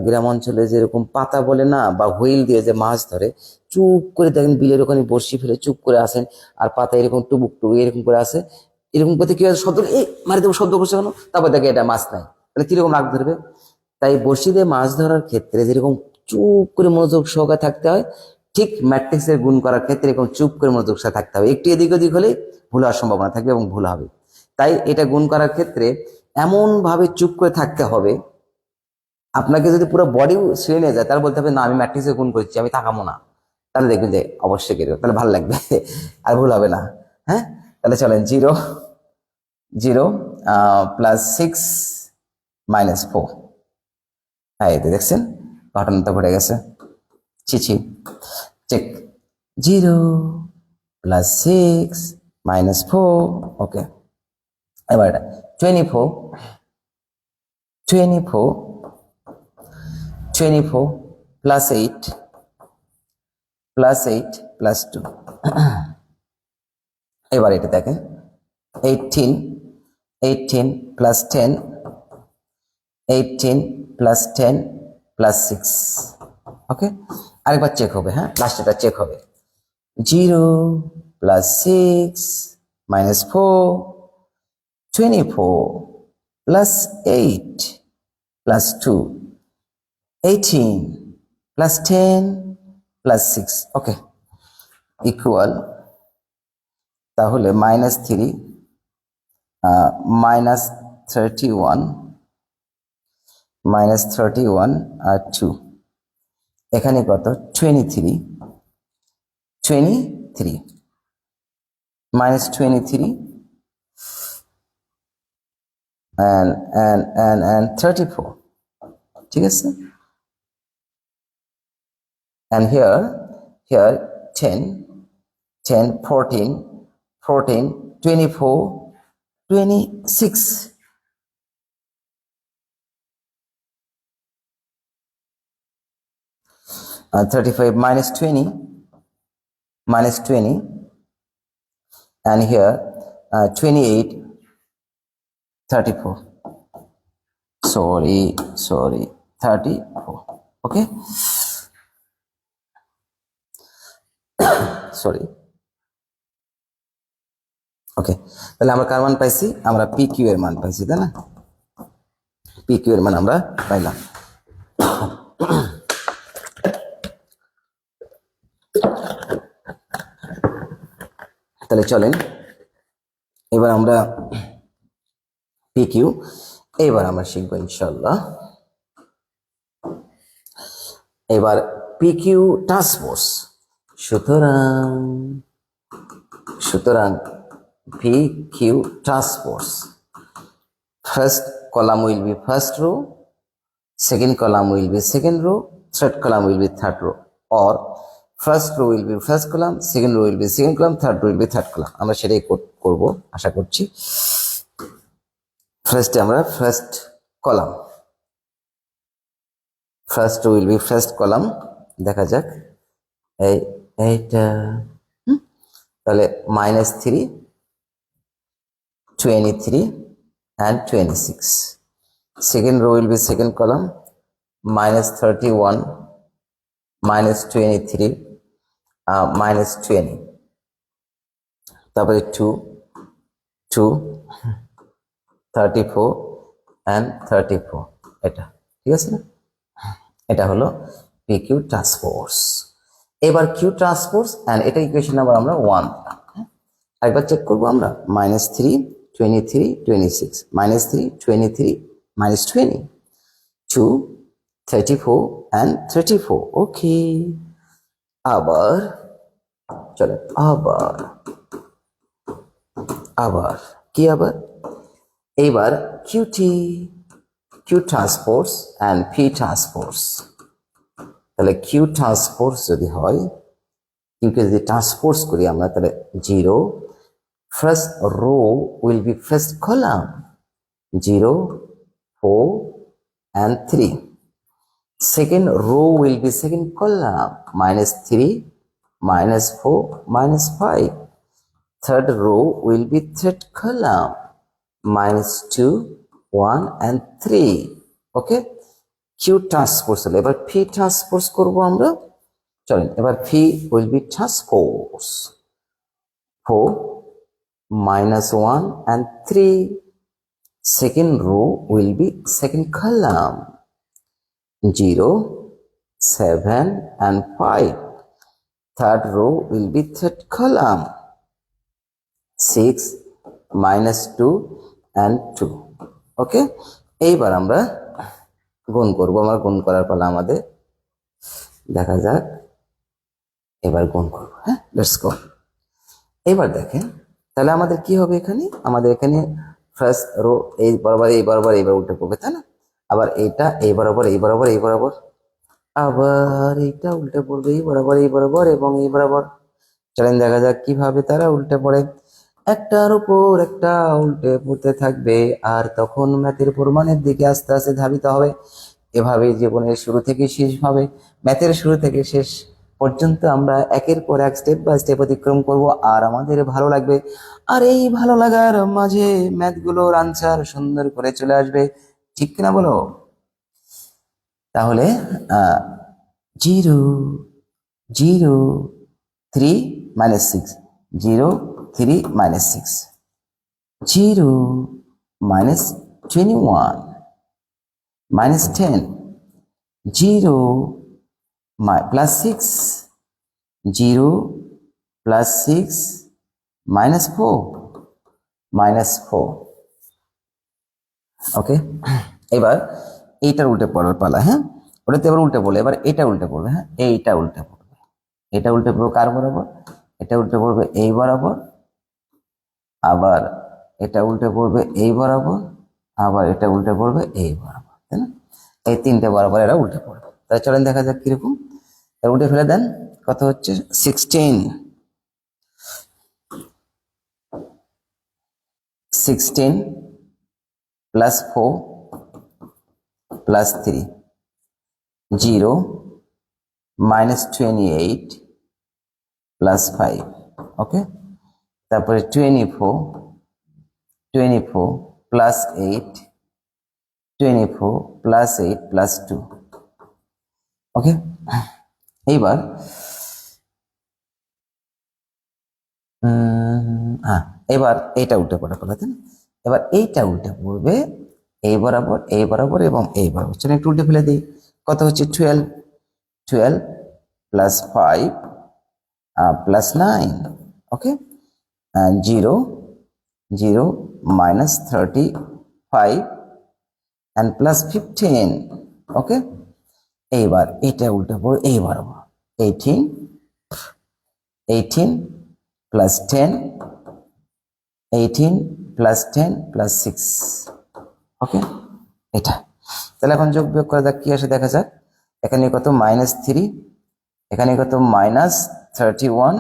গ্রাম অঞ্চলে যেরকম পাতা বলে না বা হুইল দিয়ে যে মাছ ধরে, চুপ করে দেখেন বিলের ওখানে বড়শি ফেলে চুপ করে আসেন আর পাতা এরকম টুবুক টুবুক এরকম করে আসে, এরকম করতে কি হয় শব্দ, এই মারি দেবো শব্দ করছে কেন, তারপর দেখে এটা মাছ নাই, তাহলে কিরকম রাগ ধরবে? তাই বড়শি দিয়ে মাছ ধরার ক্ষেত্রে যেরকম চুপ করে মনোযোগ সহকারে থাকতে হয়, ঠিক ম্যাট্রিক্সের গুণ করার ক্ষেত্রে এরকম চুপ করে মনোযোগ সহকারে থাকতে হবে। একটু এদিক ওদিক হলে ভুল হওয়ার সম্ভাবনা থাকবে এবং ভুল হবে। তাই এটা গুণ করার ক্ষেত্রে এমন ভাবে চুপ করে থাকতে হবে, আপনাকে যদি পুরো বডি ছিঁড়ে নিয়ে যায় তাহলে বলতে হবে না আমি ম্যাট্রিক্সে গুণ করছি, আমি তাকাবো না, তাহলে দেখবেন যে অবশ্যই কেটে তাহলে ভালো লাগবে আর ভুল হবে না। হ্যাঁ, তাহলে চলেন 0 +6 -4, হ্যাঁ এই তো দেখছেন ঘটনা তো ঘটে গেছে। ছি চেক 0 +6 -4 ওকে। এবার 24 +8 +2 এবার এটা দেখেন 18 +10 18 +10 +6 ওকে। আরেকবার চেক হবে, হ্যাঁ লাস্টটা চেক হবে 0 +6 -4 24 +8 +2 18 +10 +6 ওকে ইকুয়াল, তাহলে -3 -31 আর 2 এখানে কত 23 -23 and 34 ঠিক আছে। and here 10 14 24 26 35 -20 and here 28 34 sorry 34 okay sorry okay. তাহলে আমরা কার মান পাইছি? আমরা পি কিউ এর মান পাইছি, তাই না? পি কিউ এর মান আমরা পাইলাম। তাহলে চলেন এবার আমরা পি কিউ এবার আমরা শিখবো ইনশাল্লাহ। এবার পি কিউ টাস্ক ফোর্স। সুতরাং PQ task force. First column will be first row, second column will be second row, third column will be third row, or first row will be first column, second row will be second column, third row will be third column. আমরা সেটাই করব আশা করছি। ফার্স্টে আমরা first column, first row will be first column, দেখা যাক এইটা তাহলে -3 23 and 26. Second row will be second column -31 -23 -20, তারপরে 2 34 and 34 এটা ঠিক আছে না? এটা হলো PQ টাস্ক ফোর্স। এবার Q টাস্ক ফোর্স এন্ড এটা ইকুয়েশন নাম্বার আমরা 1 একবার চেক করব আমরা -3 23 26 -3 23 -20 2 34 and 34 ওকে। আবার চলেন আবার কি আবার এবার Q task force and P task force. তাহলে Q টাস্ক ফোর্স যদি হয় কিউকে যদি ট্রান্সপোজ করি আমরা তাহলে 0 first row will be first column 0 4 and 3. Second row will be second column -3 -4 -5. Third row will be third column -2 1 and 3. Okay, Q transpose হলো এবার P transpose করব আমরা চলেন এবার P will be transpose 4 -1 and 3. Second row will be second column 0 7 and 5. Third row will be third column 6 -2 and 2. ওকে, এইবার আমরা গুণ করব আমরা গুণ করার পালা আমাদের দেখা যাক এবার গুণ করব হ্যাঁ লেটস গো এবার দেখেন তাহলে আমাদের কি হবে এখানে আমাদের এখানে ফার্স্ট রো এই বরাবর এইবার উল্টে পড়বে তাই না আবার এইটা এই বরাবর আবার এইটা উল্টে পড়বে এই বরাবর এবং এই বরাবর চলেন দেখা যাক কিভাবে তারা উল্টে পড়ে একটার উপর একটা উল্টে পড়তে থাকবে আর তখন ম্যাথের প্রমাণের দিকে আস্তে আস্তে ধাবিত হবে এভাবে জীবনের শুরু থেকে শেষ ভাবে ম্যাথের শুরু থেকে শেষ পর্যন্ত আমরা একের পর এক স্টেপ বাই স্টেপ অতিক্রম করব আর আমাদের ভালো লাগবে আর এই ভালো লাগার মাঝে ম্যাথগুলোর আনসার সুন্দর করে চলে আসবে ঠিক কিনা বলো তাহলে 0 0 3 -6 0 3 -6 0 -21 -10 0 +6 0 +6 -4 -4 ওকে এবার এইটার উল্টে পড়ার পালা হ্যাঁ ওটাতে এবার উল্টে পড়লে এবার এটা উল্টে পড়বে হ্যাঁ এইটা উল্টে পড়বে এটা উল্টে পড়বে কার বরাবর এটা উল্টে পড়বে এই বরাবর আবার এটা উল্টে পড়বে এই বরাবর আবার এটা উল্টে পড়বে এই বরাবর তাই না এই তিনটে বরাবর এরা উল্টে পড়বে তাই চলেন দেখা যাক কিরকম উল্টে ফেলে দেন কত হচ্ছে 16 +4 +3 0 -28 +5 ওকে তারপরে 24 +8 24 +8 +2 ওকে এইবার এবার এইটা উল্টে পড়া কথা তাই না এবার এইটা উল্টে পড়বে এই বরাবর এবং এই বরাবর চলো একটু উল্টে ফেলে দিই কত হচ্ছে 12 +5 +9 ওকে 0 0 -35 and +15 ওকে এইবার এটা উল্টে পড়বে এই বরাবর 18 +10 18 +10 +6 ওকে এটা তাহলে এখন যোগ বিয়োগ করা যাক কি আসে দেখা যাক এখানে কত -3 এখানে কত -31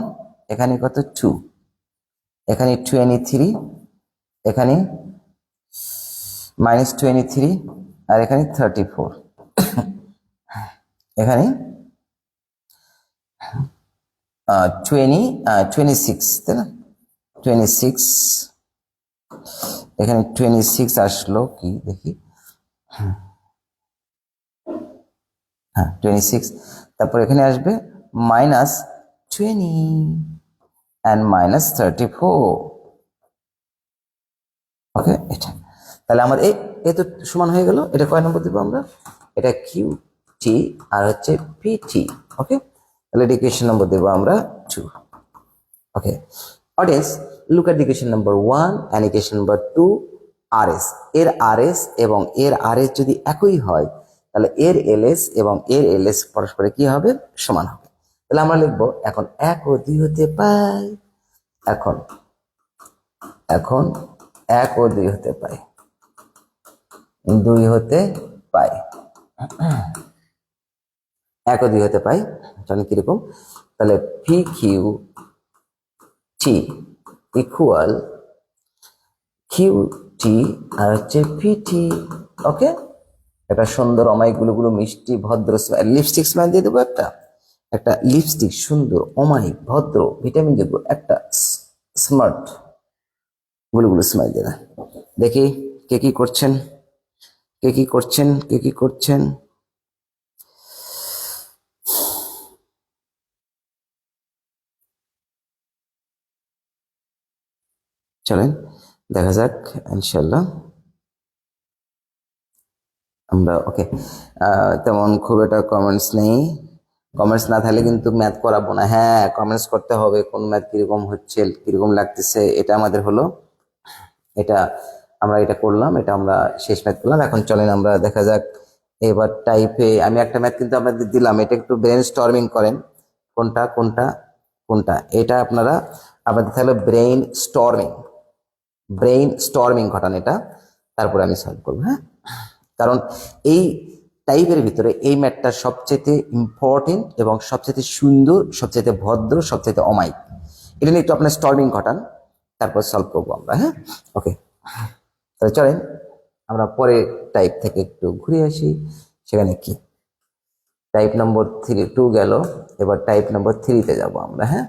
এখানে কত 2 এখানে 23 এখানে -23 আর এখানে 34 এখানে 26 তাই না 26 এখানে 26 আসলো কি দেখি হ্যাঁ 26 তারপর এখানে আসবে -20 and -34 ওকে এটা তাহলে আমার এই তো সমান হয়ে গেল এটা কয় নম্বর দেব আমরা এটা কিউ টি আর হচ্ছে পিটি ওকে তাহলে এটা ইকুয়েশন নম্বর দেব আমরা 2 okay audience look at equation number 1 and equation number 2 RS এর আরএস এবং এর আরএস যদি একই হয় তাহলে এর এলএস এবং এর এলএস পরস্পর কি হবে সমান হবে তাহলে আমরা লিখব এখন 1 ও 2 হতে পাই এখন 1 ও 2 হতে পাই 2 হতে পাই 1 ও 2 হতে পাই, জানেন কিরকম? তাহলে P Q T equal Q T আর হচ্ছে পিটি। ওকে, একটা সুন্দর অমায়িক গুলো মিষ্টি ভদ্র লিপস্টিক স্মাইল দিয়ে দেবো, একটা লিপস্টিক সুন্দর অমায়িক ভদ্র ভিটামিন যুক্ত একটা স্মার্ট গুলো স্মাইল দিয়ে দেন। দেখি কে কি করছেন, কে কি করছেন, কে কি করছেন। চলেন দেখা যাক ইনশাল্লাহ। আমরা ওকে, তেমন খুব একটা কমেন্টস নেই। কমেন্টস না থাকলে কিন্তু ম্যাথ করাবো না। হ্যাঁ, কমেন্টস করতে হবে, কোন ম্যাথ কিরকম হচ্ছে, কিরকম লাগতেছে। এটা আমাদের হলো, এটা আমরা এটা করলাম, এটা আমরা শেষ ম্যাথ করলাম। এখন চলেন আমরা দেখা যাক এবার টাইপে আমি একটা ম্যাথ কিন্তু আপনাদের দিলাম, এটা একটু ব্রেন স্টর্মিং করেন। কোনটা কোনটা কোনটা? এটা আপনারা আপনাদের তাহলে ব্রেইন স্টর্মিং ঘটান এটা, তারপরে আমি সলভ করবো। হ্যাঁ, কারণ এই টাইপের ভিতরে এই ম্যাথটা সবচেয়ে ইম্পর্টেন্ট এবং সবচেয়ে সুন্দর, সবচেয়ে ভদ্র, সবচেয়ে অমায়িক। এটা নিয়ে একটু আপনার স্টর্মিং ঘটান, তারপর সলভ করবো আমরা। হ্যাঁ, ওকে, তাহলে চলেন আমরা পরে টাইপ থেকে একটু ঘুরে আসি। সেখানে কি টাইপ নম্বর 2 গেল, এবার টাইপ নম্বর 3-তে যাবো আমরা। হ্যাঁ,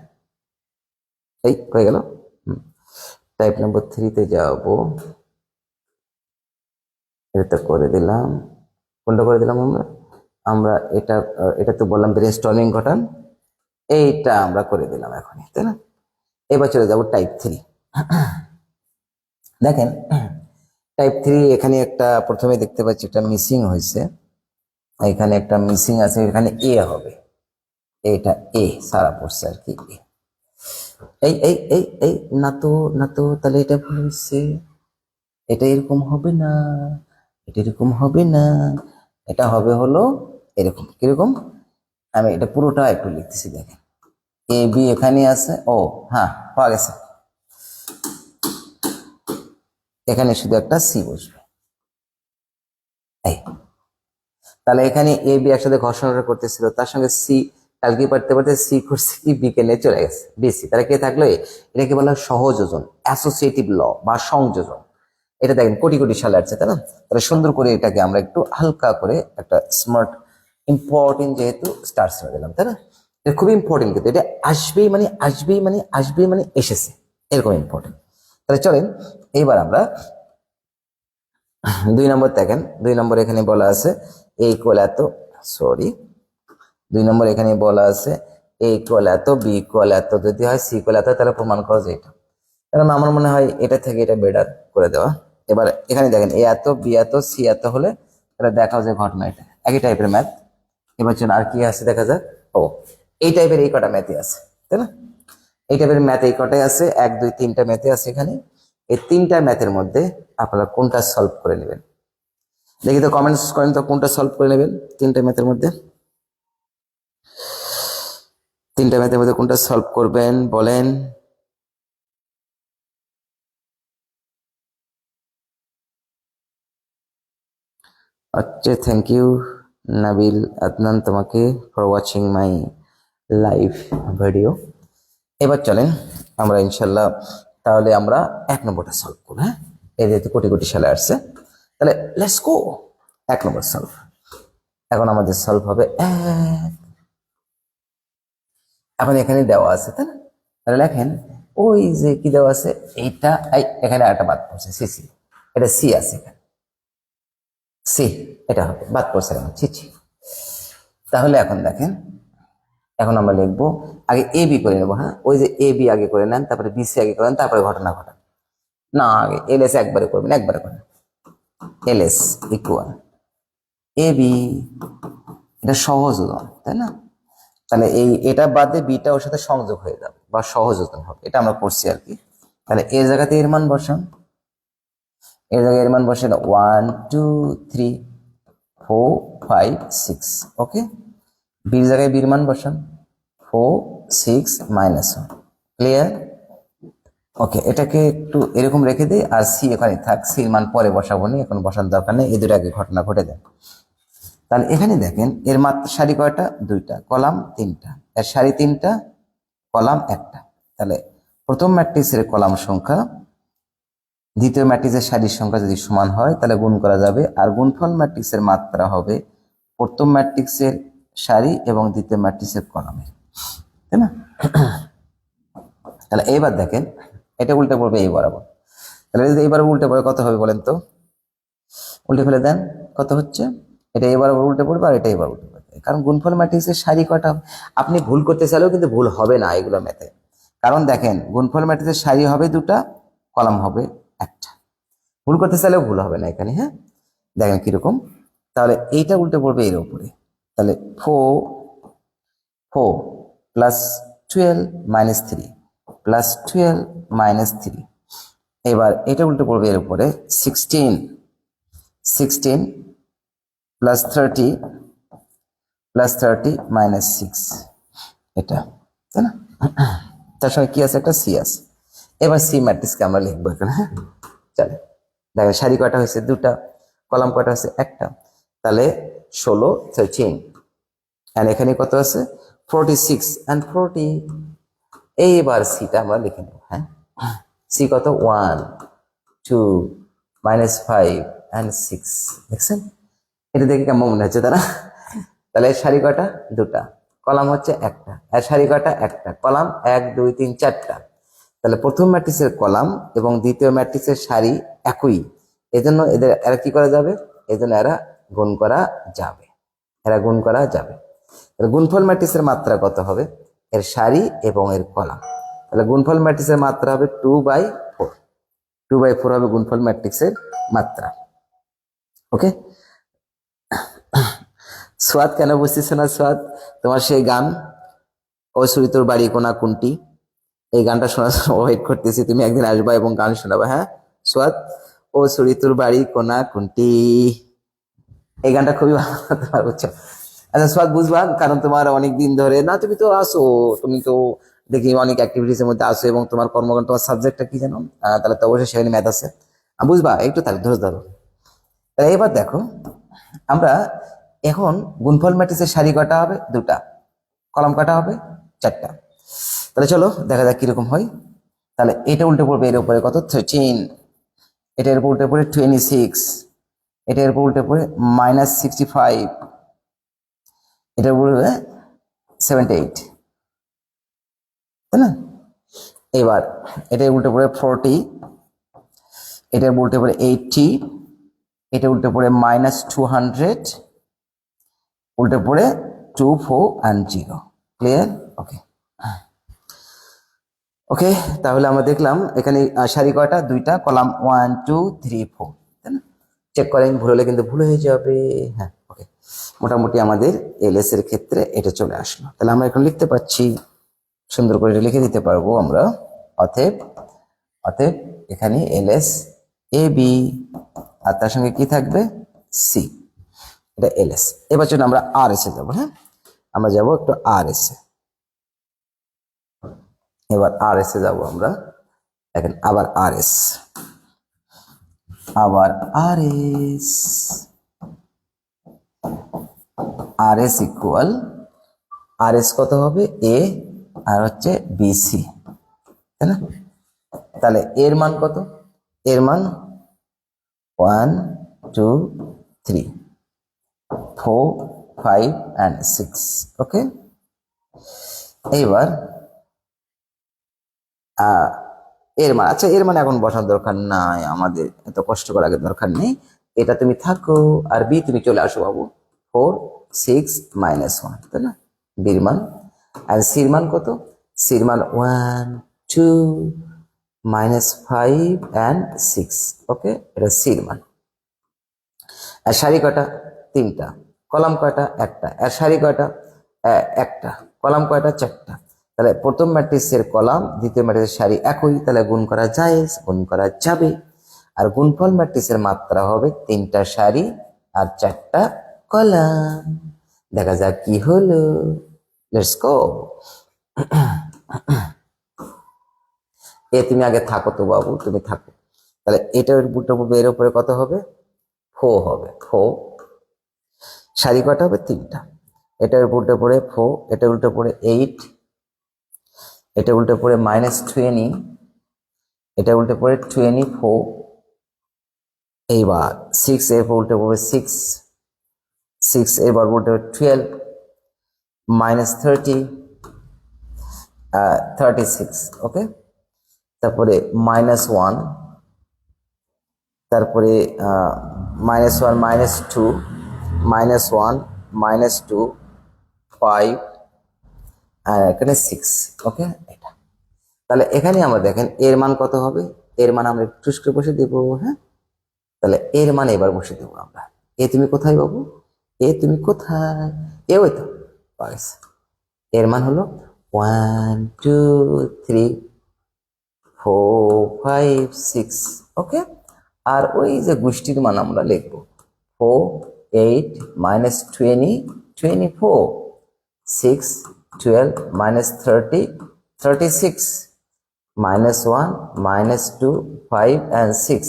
এই হয়ে গেল। টাইপ নম্বর 3-তে যাবো, এটা করে দিলাম। কোনটা করে দিলাম আমরা? আমরা এটা তো বললাম ব্রেন স্টর্মিং ঘটান, এইটা আমরা করে দিলাম এখনই, তাই না? এবার চলে যাবো টাইপ 3। দেখেন টাইপ 3 এখানে একটা প্রথমে দেখতে পাচ্ছি একটা মিসিং হয়েছে, এখানে একটা মিসিং আছে, এখানে এ হবে, এটা এ সারা পড়ছে আর কি। এই এই এই এই না তো, না তো, তাহলে এটা ভুল হচ্ছে, এটা এরকম হবে না, এটা এরকম হবে না, এটা হবে হলো এরকম। কিরকম? আমি এটা পুরোটা একটু লিখতেছি, দেখেন এ বি এখানে আছে। ও হ্যাঁ, পাওয়া গেছে, এখানে শুধু একটা সি বসবে। এই তাহলে এখানে এ বি একসাথে ঘর্ষণটা করতেছিল, তার সঙ্গে সি কালকে পারতে পারতে সি করছে কি বি কে নিয়ে চলে গেছে বিসি, তাহলে কে থাকলো? এটাকে বলা হয় সহযোজন, অ্যাসোসিয়েটিভ ল বা সংযোজন। এটা দেখেন কোটি কোটি সালে আসছে, তাই না? তাহলে সুন্দর করে এটাকে আমরা একটু হালকা করে একটা স্মার্ট ইম্পর্টেন্ট যেহেতু স্টার করে দিলাম, তাই না? এটা খুবই ইম্পর্টেন্ট, কিন্তু এটা আসবেই মানে আসবেই মানে আসবেই মানে এসেছে, এরকম ইম্পর্টেন্ট। তাহলে চলেন এইবার আমরা 2 নম্বর দেখেন। 2 নম্বর এখানে বলা আছে এ ইকুয়াল এত, সরি 2 নম্বর এখানে বলা আছে এ ইকুয়াল এত, বি ইকুয়াল এত, যদি হয় সি ইকুয়াল এত, তাহলে প্রমাণ করা যায় এটা। কারণ আমার মনে হয় এটা থেকে এটা বেটার করে দেওয়া। এবার এখানে দেখেন এ এত, বি এত, সি এত হলে তাহলে দেখাও যে ঘটনা এটা একই টাইপের ম্যাথ। এবার চলুন আর কি আছে দেখা যাক। ও, এই টাইপের এই কটা ম্যাথই আছে, তাই না? এই টাইপের ম্যাথ এই কটাই আছে, 1 2 3টা ম্যাথে আছে এখানে। এই 3টা ম্যাথের মধ্যে আপনারা কোনটা সলভ করে নেবেন? দেখি তো, কমেন্টস করেন তো কোনটা সলভ করে নেবেন 3টা ম্যাথের মধ্যে। 3টা ম্যাথের মধ্যে কোনটা সলভ করবেন বলেন। আচ্ছা, থ্যাংক ইউ নাবিল আদনান তোমাকে for watching my live video. এবার চলেন আমরা ইনশাল্লাহ তাহলে আমরা 1 নম্বরটা সলভ করবো। হ্যাঁ, এই যেহেতু কোটি কোটি সালে আসছে, তাহলে লেটস গো 1 নম্বর সলভ। এখন আমাদের সলভ হবে এখন এখানে দেওয়া আছে, তাই না? তাহলে লেখেন ওই যে কি দেওয়া আছে, এইটা এখানে একটা বাদ পড়ছে সি সি, এটা সি আছে এখানে, সি এটা হবে বাদ পড়ছে কেন, ছি। তাহলে এখন দেখেন, এখন আমরা লিখবো আগে এ বি করে নেবো। হ্যাঁ, ওই যে এ বি আগে করে নেন, তারপরে বি সি আগে করেন, তারপরে ঘটনা ঘটান। না, আগে এল এস একবারে করবেন, একবারে করেন L S equal A B, এটা সহজ উদাহরণ, তাই না? তাহলে এটা বাদে বিটা ওর সাথে সংযোগ হয়ে যাবে বা সহযোজন হবে, এটা আমরা করছি আর কি। তাহলে এর জায়গাতে এর মান বসান, এর জায়গায় এর মান বসে 1 2 3 4 5 6। ওকে, বির জায়গায় বির মান বসান 4 6 -1। ক্লিয়ার? ওকে, এটাকে একটু এরকম রেখে দিই, আর সি এখানে থাক, সির মান পরে বসাবো নি, এখন বসানোর দরকার নেই, এই দুটো আগে ঘটনা ঘটে দেয়। তাহলে এখানে দেখেন এর মাত্রা সারি কয়টা, দুইটা, কলাম তিনটা, এর সারি তিনটা, কলাম একটা। তাহলে প্রথম ম্যাট্রিক্সের কলাম সংখ্যা দ্বিতীয় ম্যাট্রিক্সের সারির সংখ্যা যদি সমান হয় তাহলে গুণ করা যাবে, আর গুণফল ম্যাট্রিক্সের মাত্রা হবে প্রথম ম্যাট্রিক্সের সারি এবং দ্বিতীয় ম্যাট্রিক্সের কলামের, তাই না? তাহলে এইবার দেখেন এটা উল্টে পড়বে এই বরাবর। তাহলে যদি এইবার উল্টে পড়ে কত হবে বলেন তো, উল্টে ফেলে দেন, কত হচ্ছে? এটা এবার উল্টে পড়বে আর এটা এবার উল্টে পড়বে, কারণ গুণফল ম্যাট্রিক্সের সারি কটা। আপনি ভুল করতে চাইলেও কিন্তু ভুল হবে না এগুলো ম্যাথে, কারণ দেখেন গুণফল ম্যাট্রিক্সের সারি হবে দুটা, কলাম হবে একটা। ভুল করতে চাইলেও ভুল হবে না এখানে। হ্যাঁ, দেখেন কিরকম। তাহলে এইটা উল্টে পড়বে এর উপরে, তাহলে 4 প্লাস 12 মাইনাস 3 প্লাস 12 মাইনাস 3। এবার এটা উল্টে পড়বে এর উপরে 16 প্লাস 30 প্লাস 30 মাইনাস 6, এটা, তাই না? তার সঙ্গে কি আছে, একটা সি আছে। এবার সি ম্যাট্রিক্সকে আমরা লিখবো এখানে। হ্যাঁ, চলে দেখেন সারি কয়টা হয়েছে, দুটা, কলাম কয়টা আছে, একটা। তাহলে 16 13, এন্ড এখানে কত আছে, 46 and 40। এইবার সিটা আমরা লিখে নেব। হ্যাঁ, সি কত, 1 2 মাইনাস 5 and 6, দেখছেন? এটা দেখে কেমন মনে হচ্ছে তারা? তাহলে এর সারি কয়টা, দুটা, কলাম হচ্ছে একটা, এর সারি কয়টা, একটা, কলাম 1 2 3 4টা। তাহলে প্রথম ম্যাট্রিক্সের কলাম এবং দ্বিতীয় ম্যাট্রিক্সের সারি একই, এজন্য এরা কি করা যাবে, এজন্য এরা গুণ করা যাবে, এরা গুণ করা যাবে। তাহলে গুণফল ম্যাট্রিক্সের মাত্রা কত হবে, এর সারি এবং এর কলাম। তাহলে গুণফল ম্যাট্রিক্সের মাত্রা হবে 2/4, 2/4 হবে গুণফল ম্যাট্রিক্সের মাত্রা। ওকে, সোয়াদ কেন বুঝতেছ না? সোয়াদ, তোমার সেই গান, ও সুরি তোর বাড়ি কোনা কোনটি, এই গানটা শোনার জন্য ওয়েট করতেছি, তুমি একদিন আসবা এবং গান শোনাবা। হ্যাঁ সোয়াদ, ও সুরি তোর বাড়ি কোনা কোনটি, এই গানটা খুবই ভালো তোমার, বুঝছো? আচ্ছা সোয়াদ, বুঝবা, কারণ তোমার অনেক দিন ধরে না, তুমি তো আসো, তুমি তো দেখি অনেক অ্যাক্টিভিটিস এর মধ্যে আসো এবং তোমার কর্মকাণ্ড, তোমার সাবজেক্টটা কি জানো? তাহলে তো অবশ্যই সেখানে ম্যাথ আছে, বুঝবা, একটু থাক, ধরে ধরো। তাহলে এবার দেখো, আমরা এখন গুণফল ম্যাট্রিক্সের সারি কটা হবে, দুটা, কলাম কটা হবে, চারটা। তাহলে চলো দেখা যাক কিরকম হয়। তাহলে এটা উল্টে পড়বে এর উপরে কত, 13, এটার উপর উল্টে পড়ে 26, এটার উপর উল্টে পড়ে মাইনাস 65, এটার উপর 78, তাই না? এবার এটার উল্টে পড়ে 40, এটার উল্টে পড়ে 80, এটা উল্টে পড়ে মাইনাস 200, উল্টে পড়ে 2 4 and 0। ক্লিয়ার? ওকে ওকে, তাহলে আমরা দেখলাম এখানে সারি কয়টা, দুইটা, কলাম 1 2 3 4, তাই না? চেক করেন, ভুল হলে কিন্তু ভুল হয়ে যাবে। হ্যাঁ ওকে, মোটামুটি আমাদের এলএস এর ক্ষেত্রে এটা চলে আসলো। তাহলে আমরা এখন লিখতে পাচ্ছি, সুন্দর করে লিখে দিতে পারবো আমরা। অতএব অতএব এখানে এলএস এ বি, আর তার সঙ্গে কি থাকবে, সি, এটা এলএস। এবার জন্য আমরা আর এসে যাবো। হ্যাঁ, আমরা যাব একটু আর এসে, এবার আর এসে যাবো আমরা। দেখেন আবার আর এস, আবার আর এস, আর এস ইকুয়াল, আর এস কত হবে, এ আর হচ্ছে বিসি, তাই না? তাহলে এর মান কত, এর মান 1 2 3 4 5 and 6। ওকে, এইবার এর মান, আচ্ছা এর মানে এখন বসানোর দরকার নাই, আমাদের এত কষ্ট করার দরকার নেই, এটা তুমি থাকো, আর বি তুমি চলে আসো বাবু, 4 6 মাইনাস 1, তাই না? বির মান, আর সির মান কত, সির মান 1 2 মাইনাস 5 and 6। ওকে, এটা সির মান। আর সারি কয়টা, তিনটা, কলাম কয়টা, একটা, আর সারি কয়টা, একটা, কলাম কয়টা, চারটা। তাহলে প্রথম ম্যাট্রিক্সের কলাম দ্বিতীয় ম্যাট্রিক্সের সারি একই, তাহলে গুণ করা যায়, গুণ করা যাবে। আর গুণফল ম্যাট্রিক্সের মাত্রা হবে তিনটা সারি আর চারটা কলাম। দেখা যাক কি হলো, লেটস গো। এ তুমি আগে থাকো তো বাবু, তুমি থাকো। তাহলে এটার এর উপরে কত হবে, 4 হবে, 4। সারি কটা হবে? 3টা। এটা উল্টে পড়ে 4, এটা উল্টে পড়ে 8, এটা উল্টে পড়ে -20, এটা উল্টে পড়ে 24, এইবার 6 এর উল্টে পড়বে 6, 6 এবার উল্টে পড়বে 12, -30, 36, ওকে। তারপরে -1, তারপরে -1, -2, -1, -2, 5, আর এখানে 6, ওকে। এটা তাহলে এখানে আমরা দেখেন এর মান কত হবে, এর মান আমরা একটু করে বসে দেবো, হ্যাঁ। তাহলে এর মান এবার বসে দেবো আমরা। এ তুমি কোথায় বাবু? এ তুমি কোথায়? এ ওই তো পাওয়া গেছে। এর মান হলো 1 2 3 4 5 6, ওকে। আর ওই যে গোষ্ঠীর মান আমরা লিখবো 4 8 -20 24, 6 12 -30 36, -1 -2 5 and 6।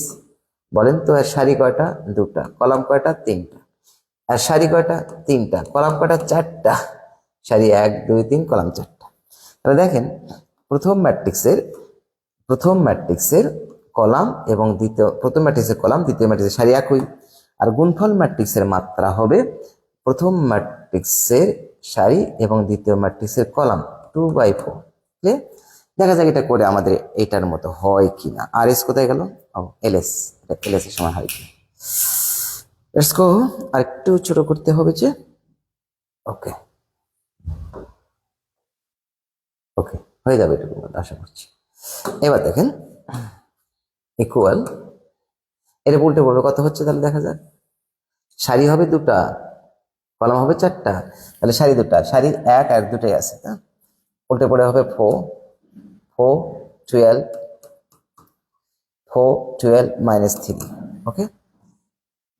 বলেন তো এর সারি কয়টা? 2টা। কলাম কয়টা? 3টা। আর সারি কয়টা? 3টা। কলাম কয়টা? 4টা। সারি 1 2 3, কলাম 4টা। তাহলে দেখেন প্রথম ম্যাট্রিক্সের কলাম এবং প্রথম ম্যাট্রিক্সের কলাম, দ্বিতীয় ম্যাট্রিক্সের সারি একই। আর গুণফল ম্যাট্রিক্সের মাত্রা হবে প্রথম ম্যাট্রিক্সের সারি এবং দ্বিতীয় ম্যাট্রিক্সের কলাম 2/4। দেখা যাক এটা করে আমাদের এটার মতো হয় কিনা। আর এস কোথায় গেল? এলএস, এটা এলএস এর সময় হয় কিনা। Let's go. আর একটু ছোট করতে হবে যে, ওকে ওকে, হয়ে যাবে এটুকু আশা করছি। এবার দেখেন ইকুয়াল, এটা উল্টে পড়বে কত হচ্ছে তাহলে দেখা যাক। সারি হবে 2টা, কলাম হবে 4টা, তাহলে সারি 2টা, সারি 1 আর 2টাই আছে, তা উল্টে পড়ে হবে 4 4 12 4 12 -3, ওকে।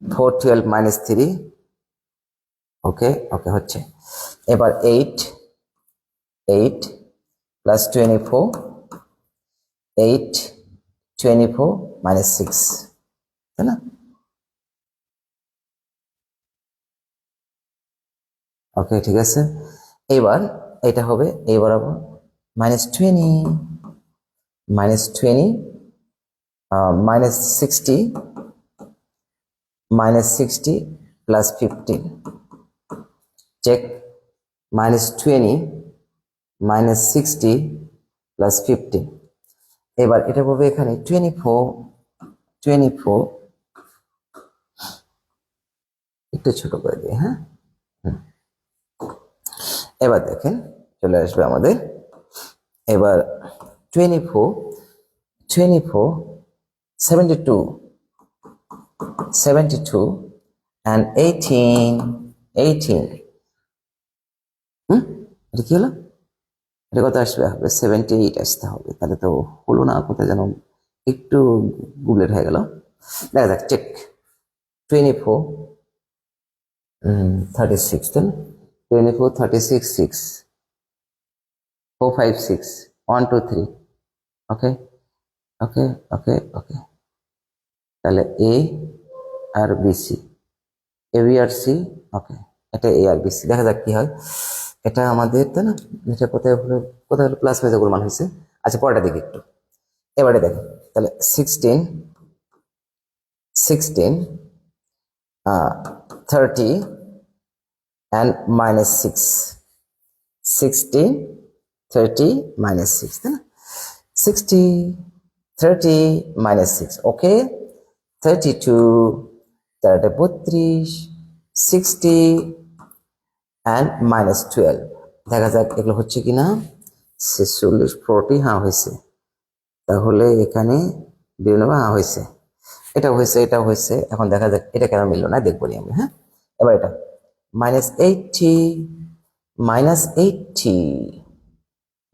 4 12 -3, ওকে ওকে হচ্ছে। এবার 8 8 প্লাস 24, 8 24 -6, তাই না? ওকে ঠিক আছে। এবার এটা হবে এই বরাবর -20 -20 -60 -60 প্লাস 15, চেক। -20 -60 প্লাস 15। এবার এটা পড়বে এখানে 24 24, একটু ছোট করে দিই, হ্যাঁ। এবার দেখেন চলে আসবে আমাদের, এবার 24 24 72 72 and 18 18, এটা কি হলো? এটা কত আসবে? হবে 78 আসতে হবে। তাহলে তো হলো না, কোথায় যেন একটু গুবলেট হয়ে গেল। দেখা যাক, চেক। 24 36, তাই না? 24 36 6 4 5 6 1 2 3, ওকে ওকে ওকে ওকে। তাহলে এ আর BC, A B R C, ওকে। এটা এ আর বিসি, দেখা যাক কি হয়। এটা আমাদের, তাই না? এটা কোথায় হলো প্লাস মেজে মান হয়েছে। আচ্ছা পরেরটা দেখি একটু। এবারে দেখেন তাহলে 16 16 30 and -6, 16 30 -6, তাই না? 60 30 -6, ওকে। 32 32 60 and -12। দেখা যাক এগুলো হচ্ছে কিনা। 46 40, হ্যাঁ হয়েছে। তাহলে এখানে বিভিন্ন, হ্যাঁ হয়েছে, এটা হয়েছে এটা হয়েছে। এখন দেখা যাক এটা কেন মিললো না, দেখবো আমি, হ্যাঁ। এবার এটা -80 -80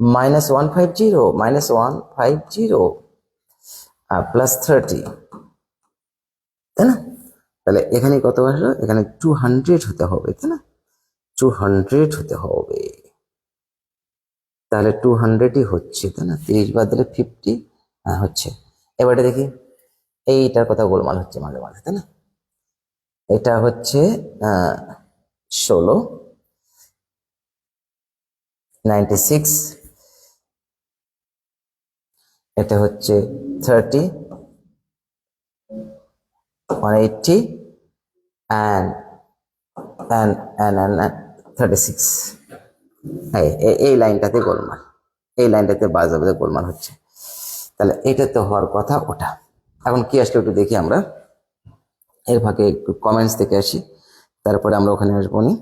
-150 -150 প্লাস 30, তাই না? তাহলে এখানে কত আসলো? এখানে 200 হতে হবে, তাই না? 200 হতে হবে। তাহলে 200ই হচ্ছে, তাই না? 30 বাদ দিলে 50, হ্যাঁ হচ্ছে। এবারে দেখি এইটার কথা গোলমাল হচ্ছে মাঝে মাঝে, তাই না? এটা হচ্ছে 16, 96, এটা হচ্ছে 30, 180 and 36। এই লাইনটাতে গোলমাল, এই লাইনটাতে বাজাবে গোলমাল হচ্ছে। তাহলে এটা তো হওয়ার কথা ওটা। এখন কি আসলে একটু দেখি আমরা, এর ফাঁকে একটু কমেন্টস দেখে আসি, তারপরে আমরা ওখানে আসবো নি।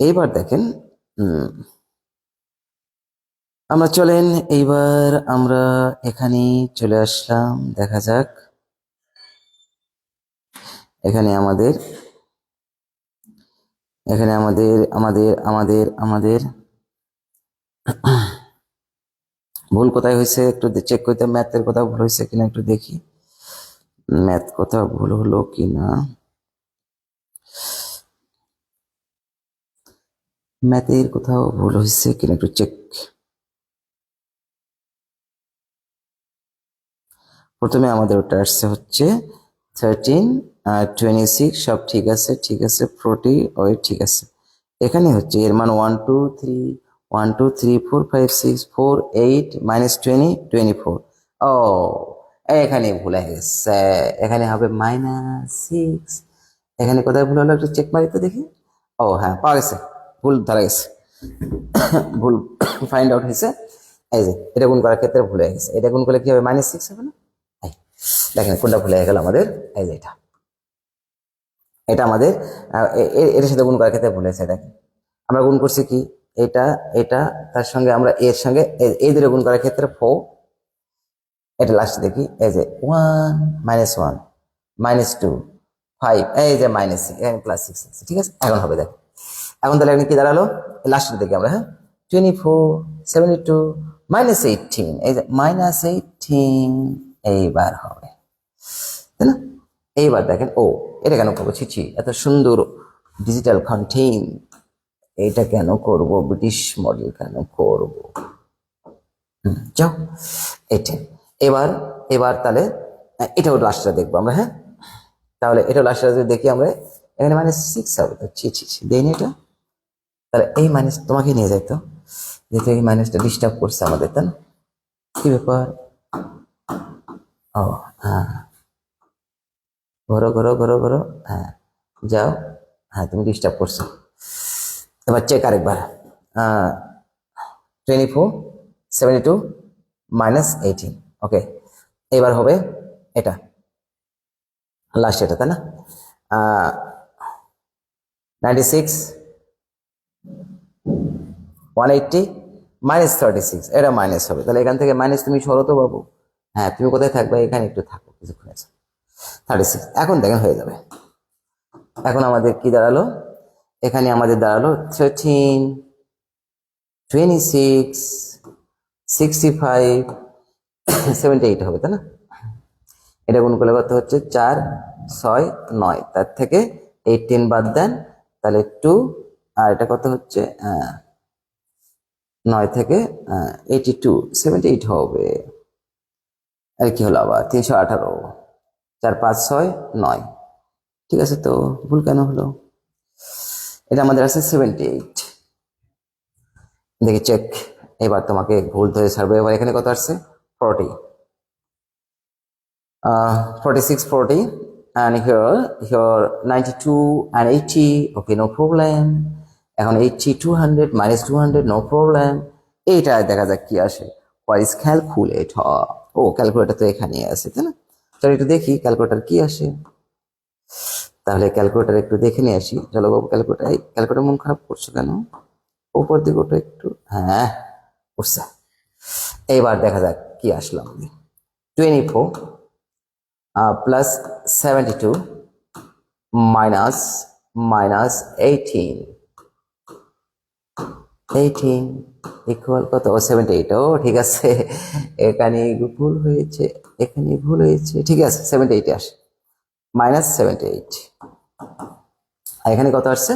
এইবার দেখেন, আমরা চলেন এইবার আমরা এখানে চলে আসলাম। দেখা যাক এখানে আমাদের আমাদের ভুল কোথায় হয়েছে একটু চেক করতে, ম্যাথের কোথাও ভুল হয়েছে কিনা একটু দেখি, ম্যাথ কোথাও ভুল হলো কিনা, ম্যাথের কোথাও ভুল হয়েছে কিনা একটু চেক। প্রথমে আমাদের ওটা আসছে হচ্ছে 13 আর 26, সব ঠিক আছে, ঠিক আছে, 40 ওই ঠিক আছে। এখানে হচ্ছে এর মান 1 2 3 1 2 3 4 5 6 4 8 -20 24। ও এখানে ভুল হয়ে গেছে, এখানে হবে -6। এখানে কোথায় ভুল হলো একটু চেক মারি তো দেখি। ও হ্যাঁ, পাওয়া গেছে, ভুল ধরা গেছে, ভুল ফাইন্ড আউট হয়েছে। এই যে এটা গুণ করার ক্ষেত্রে ভুল হয়ে গেছে, এটা গুণ করলে কি হবে -6 হবে না? দেখেন কোনটা ভুল হয়ে গেল আমাদের, এই যে এটা আমাদের এর সাথে গুণ করার ক্ষেত্রে ভুল হয়েছে। দেখেন আমরা গুণ করছি কি, এটা এটা তার সঙ্গে আমরা এর সঙ্গে এই দুটো গুণ করার ক্ষেত্রে 4, এটা লাস্ট দেখি, এই যে 1 -1 -2 5, এই যে -6, এখানে +6 আছে, ঠিক আছে। এখন হবে দেখো, এখন তাহলে এখানে কি দাঁড়ালো, লাস্টের দেখি আমরা, হ্যাঁ 24 72 -18, এই যে -18 এইবার হবে, তাই না? এইবার দেখেন, ও এটা কেন করবো, ছি এত সুন্দর ডিজিটাল কন্টেইন, এটা কেন করব, ব্রিটিশ মডেল কেন করব, যাও এটা। এবার এবার তাহলে এটাও লাস্টটা দেখবো আমরা, হ্যাঁ তাহলে এটা লাস্টটা যদি দেখি আমরা, এখানে -6 হবে তো, ছি দেয়নি এটা, তাহলে এই মাইনাস তোমাকে নিয়ে যাই তো, যেহেতু এই মাইনাসটা ডিস্টার্ব করছে আমাদের, তাই না? কি ব্যাপার, ও হ্যাঁ, ঘোরো ঘোরো ঘোরো ঘোরো, হ্যাঁ যাও, হ্যাঁ তুমি ডিস্টার্ব করছো। এবার চেক আরেকবার, 24 72 -18, ওকে। এবার হবে এটা লাস্ট, এটা তাই না, 96 180 -36, এটা মাইনাস হবে, তাহলে এখান থেকে মাইনাস তুমি সরো তো বাবু, হ্যাঁ তুমি কোথায় থাকবে, এখানে একটু থাকো কিছুক্ষণ, আছে 36। এখন দেখেন হয়ে যাবে। এখন আমাদের কি দাঁড়ালো, এখানে আমাদের দাঁড়ালো 13 26 65 78 হবে, তাই না? এটা গুণ করলে কত হচ্ছে, 4 6 9, তার থেকে 18 বাদ দেন, তাহলে 2, আর এটা কত হচ্ছে 9 থেকে 82 78 হবে, আর কি হলো আবার 318, 4 5 6 9, ঠিক আছে। তো ভুল কেন হলো, এটা আমাদের আছে 78, দেখি চেক। এবার তোমাকে ভুল ধরে ছাড়বো। এবার এখানে কত আসছে, 40, 46 40, and here 92 and 80, okay no problem। এখন 80 200 -200 no problem। এইটা দেখা যাক কি আসে, what is calculator, ও ক্যালকুলেটর তো এখানে আছে, তাই না? চলো একটু দেখি ক্যালকুলেটর কি আসে, তাহলে ক্যালকুলেটর একটু দেখে নিয়ে আসি। চলো বাবু, ক্যালকুলেটর মন খারাপ করছো কেন, উপর দিকে ওটা একটু, হ্যাঁ উঠছে। এইবার দেখা যাক কি আসলাম, 24 plus 72 minus 18 ইকুয়াল কত, 78। ও ঠিক আছে, এখানে ভুল হয়েছে, এখানে ভুল হয়েছে, ঠিক আছে 78 আসে, -78। আর এখানে কত আসছে,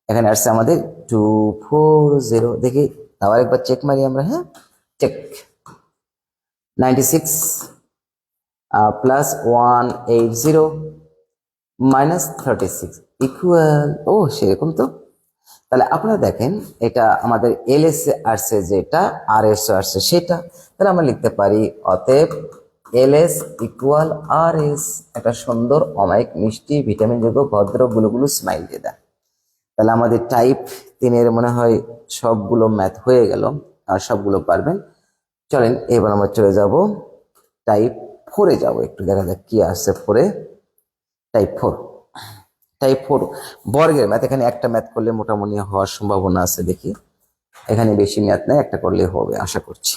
এখানে আসছে আমাদের 240। দেখি আবার একবার চেক মারি আমরা, হ্যাঁ চেক। 96 plus 180 -36 ইকুয়াল, ও সেরকম তো তাহলে আপনারা দেখেন এটা আমাদের এলএস আসছে যেটা, আর এস আসছে সেটা। তাহলে আমরা লিখতে পারি অতএব এলএস ইকুয়াল আর এস। একটা সুন্দর অমায়িক মিষ্টি ভিটামিন যুক্ত ভদ্র গুলো স্মাইল দিয়ে দেয়। তাহলে আমাদের টাইপ 3-এর মনে হয় সবগুলো ম্যাথ হয়ে গেল, আর সবগুলো পারবেন। চলেন এবার আমরা চলে যাব টাইপ 4-এ যাব, একটু দেখা যাক কি আসছে 4-এ। টাইপ 4 বর্গের ম্যাথ। এখানে একটা ম্যাথ করলে মোটামুটি হওয়ার সম্ভাবনা আছে, দেখি এখানে বেশি ম্যাথ নাই, একটা করলে হবে আশা করছি।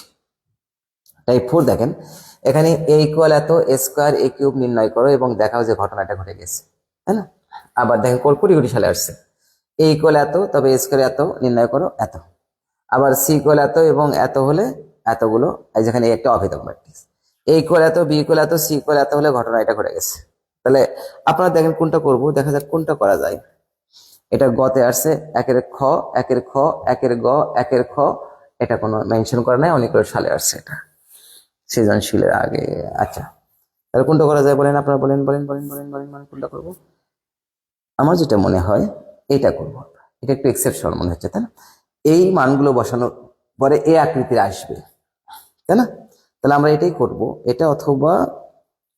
টাইপ 4 দেখেন, এখানে এ ইকুয়াল এত, এ স্কোয়ার এ কিউব নির্ণয় করো এবং দেখাও যে ঘটনাটা ঘটে গেছে, তাই না? আবার দেখেন কোটি কোটি সালে আসছে, এ ইকুয়াল এত, তবে এ স্কোয়ার এত নির্ণয় করো এত। আবার সি ইকুয়াল এত এবং এত হলে এতগুলো, এই যেখানে একটা অভেদক ম্যাট্রিক্স, এ ইকুয়াল এত, বি ইকুয়াল এত, সি ইকুয়াল এত হলে ঘটনা এটা ঘটে গেছে। তাহলে আপনারা দেখেন কোনটা করব, দেখা যাক কোনটা করা যায়। এটা গতে আসছে, একের খ, একের খ, একের গ, একের খ, এটা কোনো মেনশন করা নাই, অনেকগুলো সালে আসছে এটা সৃজনশীলের আগে। আচ্ছা, তাহলে কোনটা করা যায় বলেন, আপনারা বলেন বলেন বলেন বলেন বলেন বলেন কোনটা করব? আমার যেটা মনে হয় এটা করব, এটা একটু এক্সেপশনাল মনে হচ্ছে, তাই না? এই মানগুলো বসানোর পরে এ আকৃতির আসবে, তাই না? তাহলে আমরা এটাই করব, এটা অথবা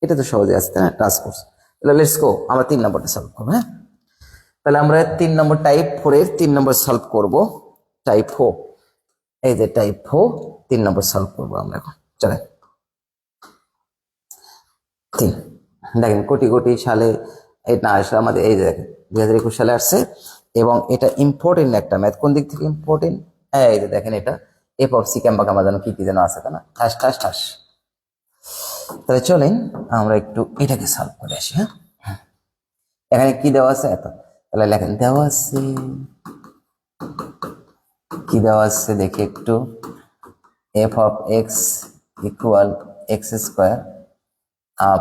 এটা তো সহজে আসছে না, ট্রান্সপোজ। তাহলে লেটস গো, আমরা 3 নম্বরটা সলভ করবো। হ্যাঁ, তাহলে আমরা 3 নম্বর টাইপ 4-এর 3 নম্বর সলভ করব। টাইপ 4, এই যে টাইপ 4 3 নম্বর সলভ করবো আমরা এখন। চলেন 3 দেখেন কোটি কোটি সালে এটা আসলে আমাদের, এই যে দেখেন 2021 সালে আসছে, এবং এটা ইম্পর্টেন্ট একটা ম্যাথ। কোন দিক থেকে ইম্পর্টেন্ট? এই যে দেখেন এটা এফ অফ সি ক্যাম্বা কামা যেন কি কি যেন আছে, তাই না? ঠাস ঠাস ঠাস। তাহলে চলেন আমরা একটু এটাকে সলভ করে আসি। হ্যাঁ, এখানে কি দেওয়া আছে এত, তাহলে লেখেন দেওয়া আছে, কি দেওয়া আছে দেখি একটু, F of x equal x square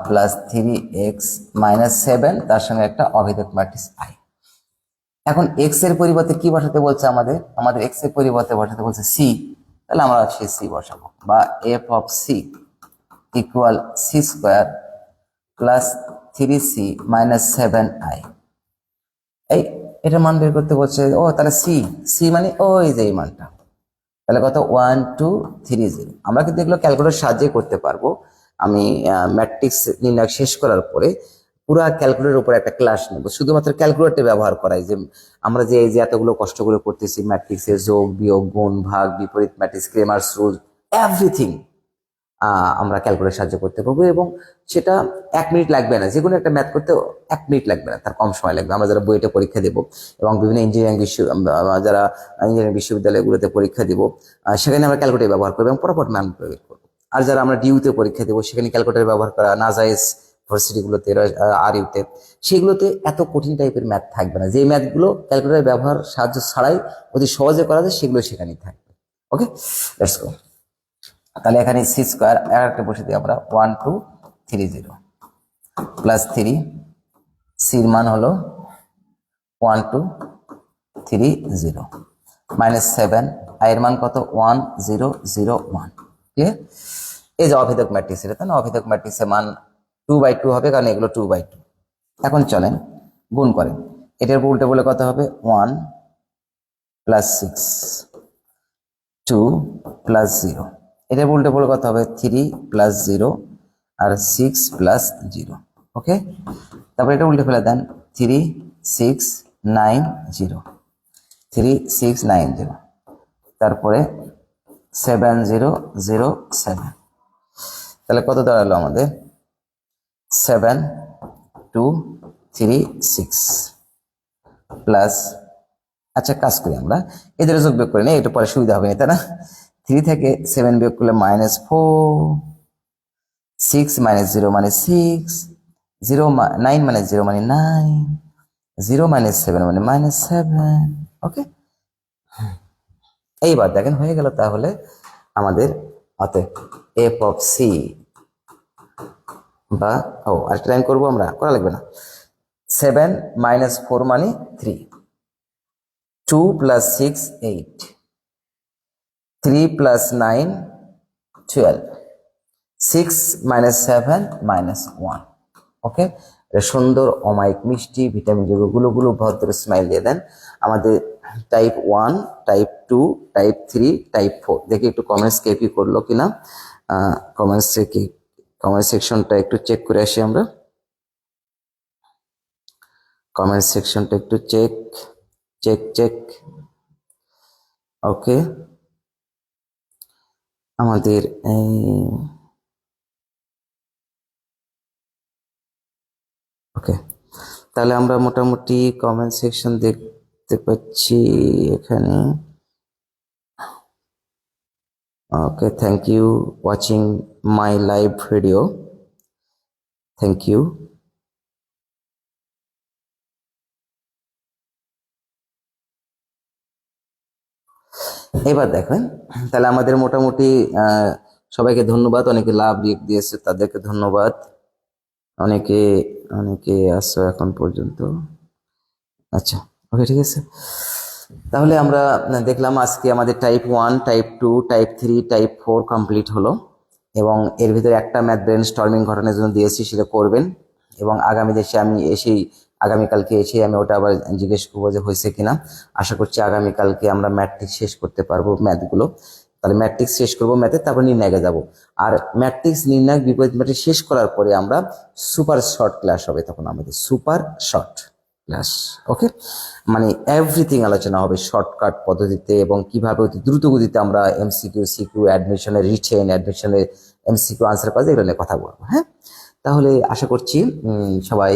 plus 3x minus 7, তার সঙ্গে একটা অভেদক ম্যাট্রিক্স আই। এখন এক্স এর পরিবর্তে কি বসাতে বলছে আমাদের? আমাদের এক্স এর পরিবর্তে বসাতে বলছে সি। তাহলে আমরা সেই সি বসাবো, বা F of C equal C square plus 3c minus 7i। এই এটা মান বের করতে বলছে। ও তাহলে সি, সি মানে ওই যে এই মানটা, তাহলে কত? 1230। আমরা কিন্তু এগুলো ক্যালকুলেটর সাহায্যে করতে পারবো। আমি ম্যাট্রিক্স নির্ণয় শেষ করার পরে পুরা ক্যালকুলেটরের উপর একটা ক্লাস নেব, শুধুমাত্র ক্যালকুলেটর ব্যবহার করাই, যে আমরা যে এই যে এতগুলো কষ্টগুলো করতেছি ম্যাট্রিক্সের যোগ বিয়োগ গুণ ভাগ বিপরীত ম্যাট্রিক্স ক্রেমার্স রুল এভরিথিং আমরা ক্যালকুলেটর সাহায্য করতে পারবো। এবং সেটা 1 মিনিট লাগবে না, যে কোনো একটা ম্যাথ করতে 1 মিনিট লাগবে না, তার কম সময় লাগবে। আমরা যারা বুয়েটে পরীক্ষা দেবো এবং বিভিন্ন যারা ইঞ্জিনিয়ারিং বিশ্ববিদ্যালয়গুলোতে পরীক্ষা দিব, সেখানে আমরা ক্যালকুলেটর ব্যবহার করবো এবং পরপর মান প্রয়োগ করবো। আর যারা আমরা ডিউতে পরীক্ষা দেবো সেখানে ক্যালকুলেটর ব্যবহার করা নাজায়েজ ভার্সিটিগুলোতে, আর ইউতে, সেগুলোতে এত কঠিন টাইপের ম্যাথ থাকবে না। যে ম্যাথগুলো ক্যালকুলেটর ব্যবহার সাহায্য ছাড়াই অতি সহজে করা যায় সেগুলো সেখানেই থাকবে। ওকে, লেটস গো। তাহলে এখানে সি স্কোয়ার একটা বসে দিই আমরা, 1230 প্লাস 3, সির মান হলো 1230 মাইনাস 7, আয়ের মান কত? 1001। ক্লিয়ার? এই যে অভেদক ম্যাট্রিক্স, এটা না অভেদক ম্যাট্রিক্সের মান 2/2 হবে, কারণ এগুলো 2/2। এখন চলেন গুণ করেন, এটার উপর উল্টে বলে কত হবে? 1 প্লাস 6, 2 প্লাস 0, এটার উল্টে বলে কত হবে? 3 প্লাস 0 আর 6 প্লাস 0। ওকে, তারপরে এটা উল্টে ফেলে দেন, 3690, 3690, তারপরে 7007। তাহলে কত দাঁড়ালো আমাদের? 7236 প্লাস, আচ্ছা কাজ করি আমরা, এদের যোগ বিয়োগ করে নিই, এটা পরে সুবিধা হবে না, তাই না? 3 থেকে 7 বিয়োগ করলে -4, 6 মাইনাস 0 মানে 6, 9 মাইনাস 0 মানে 9, 0 মাইনাস 7 মানে -7। ওকে, এইবার দেখেন হয়ে গেল। তাহলে আমাদের অতএব এফ অফ সি, বা আরেকটা লাইন করবো আমরা, করা লাগবে না। 7 মাইনাস 4 মানে 3, 2 প্লাস 6 8, 3 প্লাস 9 12, 6 মাইনাস 7 মাইনাস 1। ওকে, সুন্দর অমায়িক মিষ্টি ভিটামিন যুক্ত গুলো ভদ্র স্মাইল দিয়ে দেন। আমাদের টাইপ 1, টাইপ 2, টাইপ 3, টাইপ 4। দেখি একটু কমেন্টস কে কি করলো কিনা। কমেন্ট সেকশনটা একটু চেক করে আসি আমরা। কমেন্ট সেকশনটা একটু চেক চেক চেক। ওকে, আমাদের ওকে, তাহলে আমরা মোটামুটি কমেন্ট সেকশন দেখতে পাচ্ছি এখানে। Okay, thank you watching my live video, thank you. এবার দেখেন, তাহলে আমাদের মোটামুটি সবাইকে ধন্যবাদ, অনেকে লাভ রিয়েক্ট দিয়েছে তাদেরকে ধন্যবাদ, অনেকে অনেকে আসছো এখন পর্যন্ত। আচ্ছা, ওকে, ঠিক আছে। তাহলে আমরা দেখলাম আজকে আমাদের type 1, type 2, type 3, type 4 complete হলো, এবং এর ভিতরে একটা ম্যাথ ব্রেন স্টর্মিং ঘটনার জন্য দিয়েছি, সেটা করবেন। এবং আগামী দেশে আমি এসেই আগামীকালকে এসে আমি ওটা আবার জিজ্ঞেস করবো যে হয়েছে কিনা। আশা করছি আগামীকালকে আমরা ম্যাট্রিক্স শেষ করতে পারবো ম্যাথগুলো। তাহলে ম্যাট্রিক্স শেষ করবো ম্যাথে, তারপর নির্ণায়কে যাব। আর ম্যাট্রিক্স নির্ণায়ক বিপরীত ম্যাট্রিক্স শেষ করার পরে আমরা সুপার শর্ট ক্লাস হবে, তখন আমাদের সুপার শর্ট ক্লাস। ওকে, মানে এভরিথিং আলোচনা হবে শর্টকাট পদ্ধতিতে, এবং কিভাবে অতি দ্রুত গতিতে আমরা এমসিকিউ, সিকিউ, অ্যাডমিশনের রিটেন, অ্যাডমিশনের এমসিকিউ আনসার পাওয়া যায়, এগুলো নিয়ে কথা বলবো। হ্যাঁ, তাহলে আশা করছি সবাই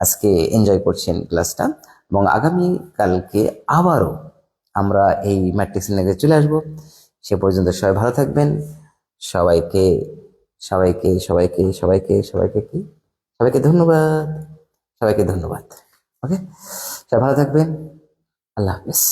আজকে এনজয় করছেন ক্লাসটা, এবং আগামী কালকে আবারও আমরা এই ম্যাট্রিক্স নিয়ে চলে আসবো। সে পর্যন্ত সবাই ভালো থাকবেন। সবাইকে সবাইকে সবাইকে সবাইকে সবাইকে কি সবাইকে ধন্যবাদ, সবাইকে ধন্যবাদ। ওকে, সবাই ভালো থাকবেন, আল্লাহ হাফেজ।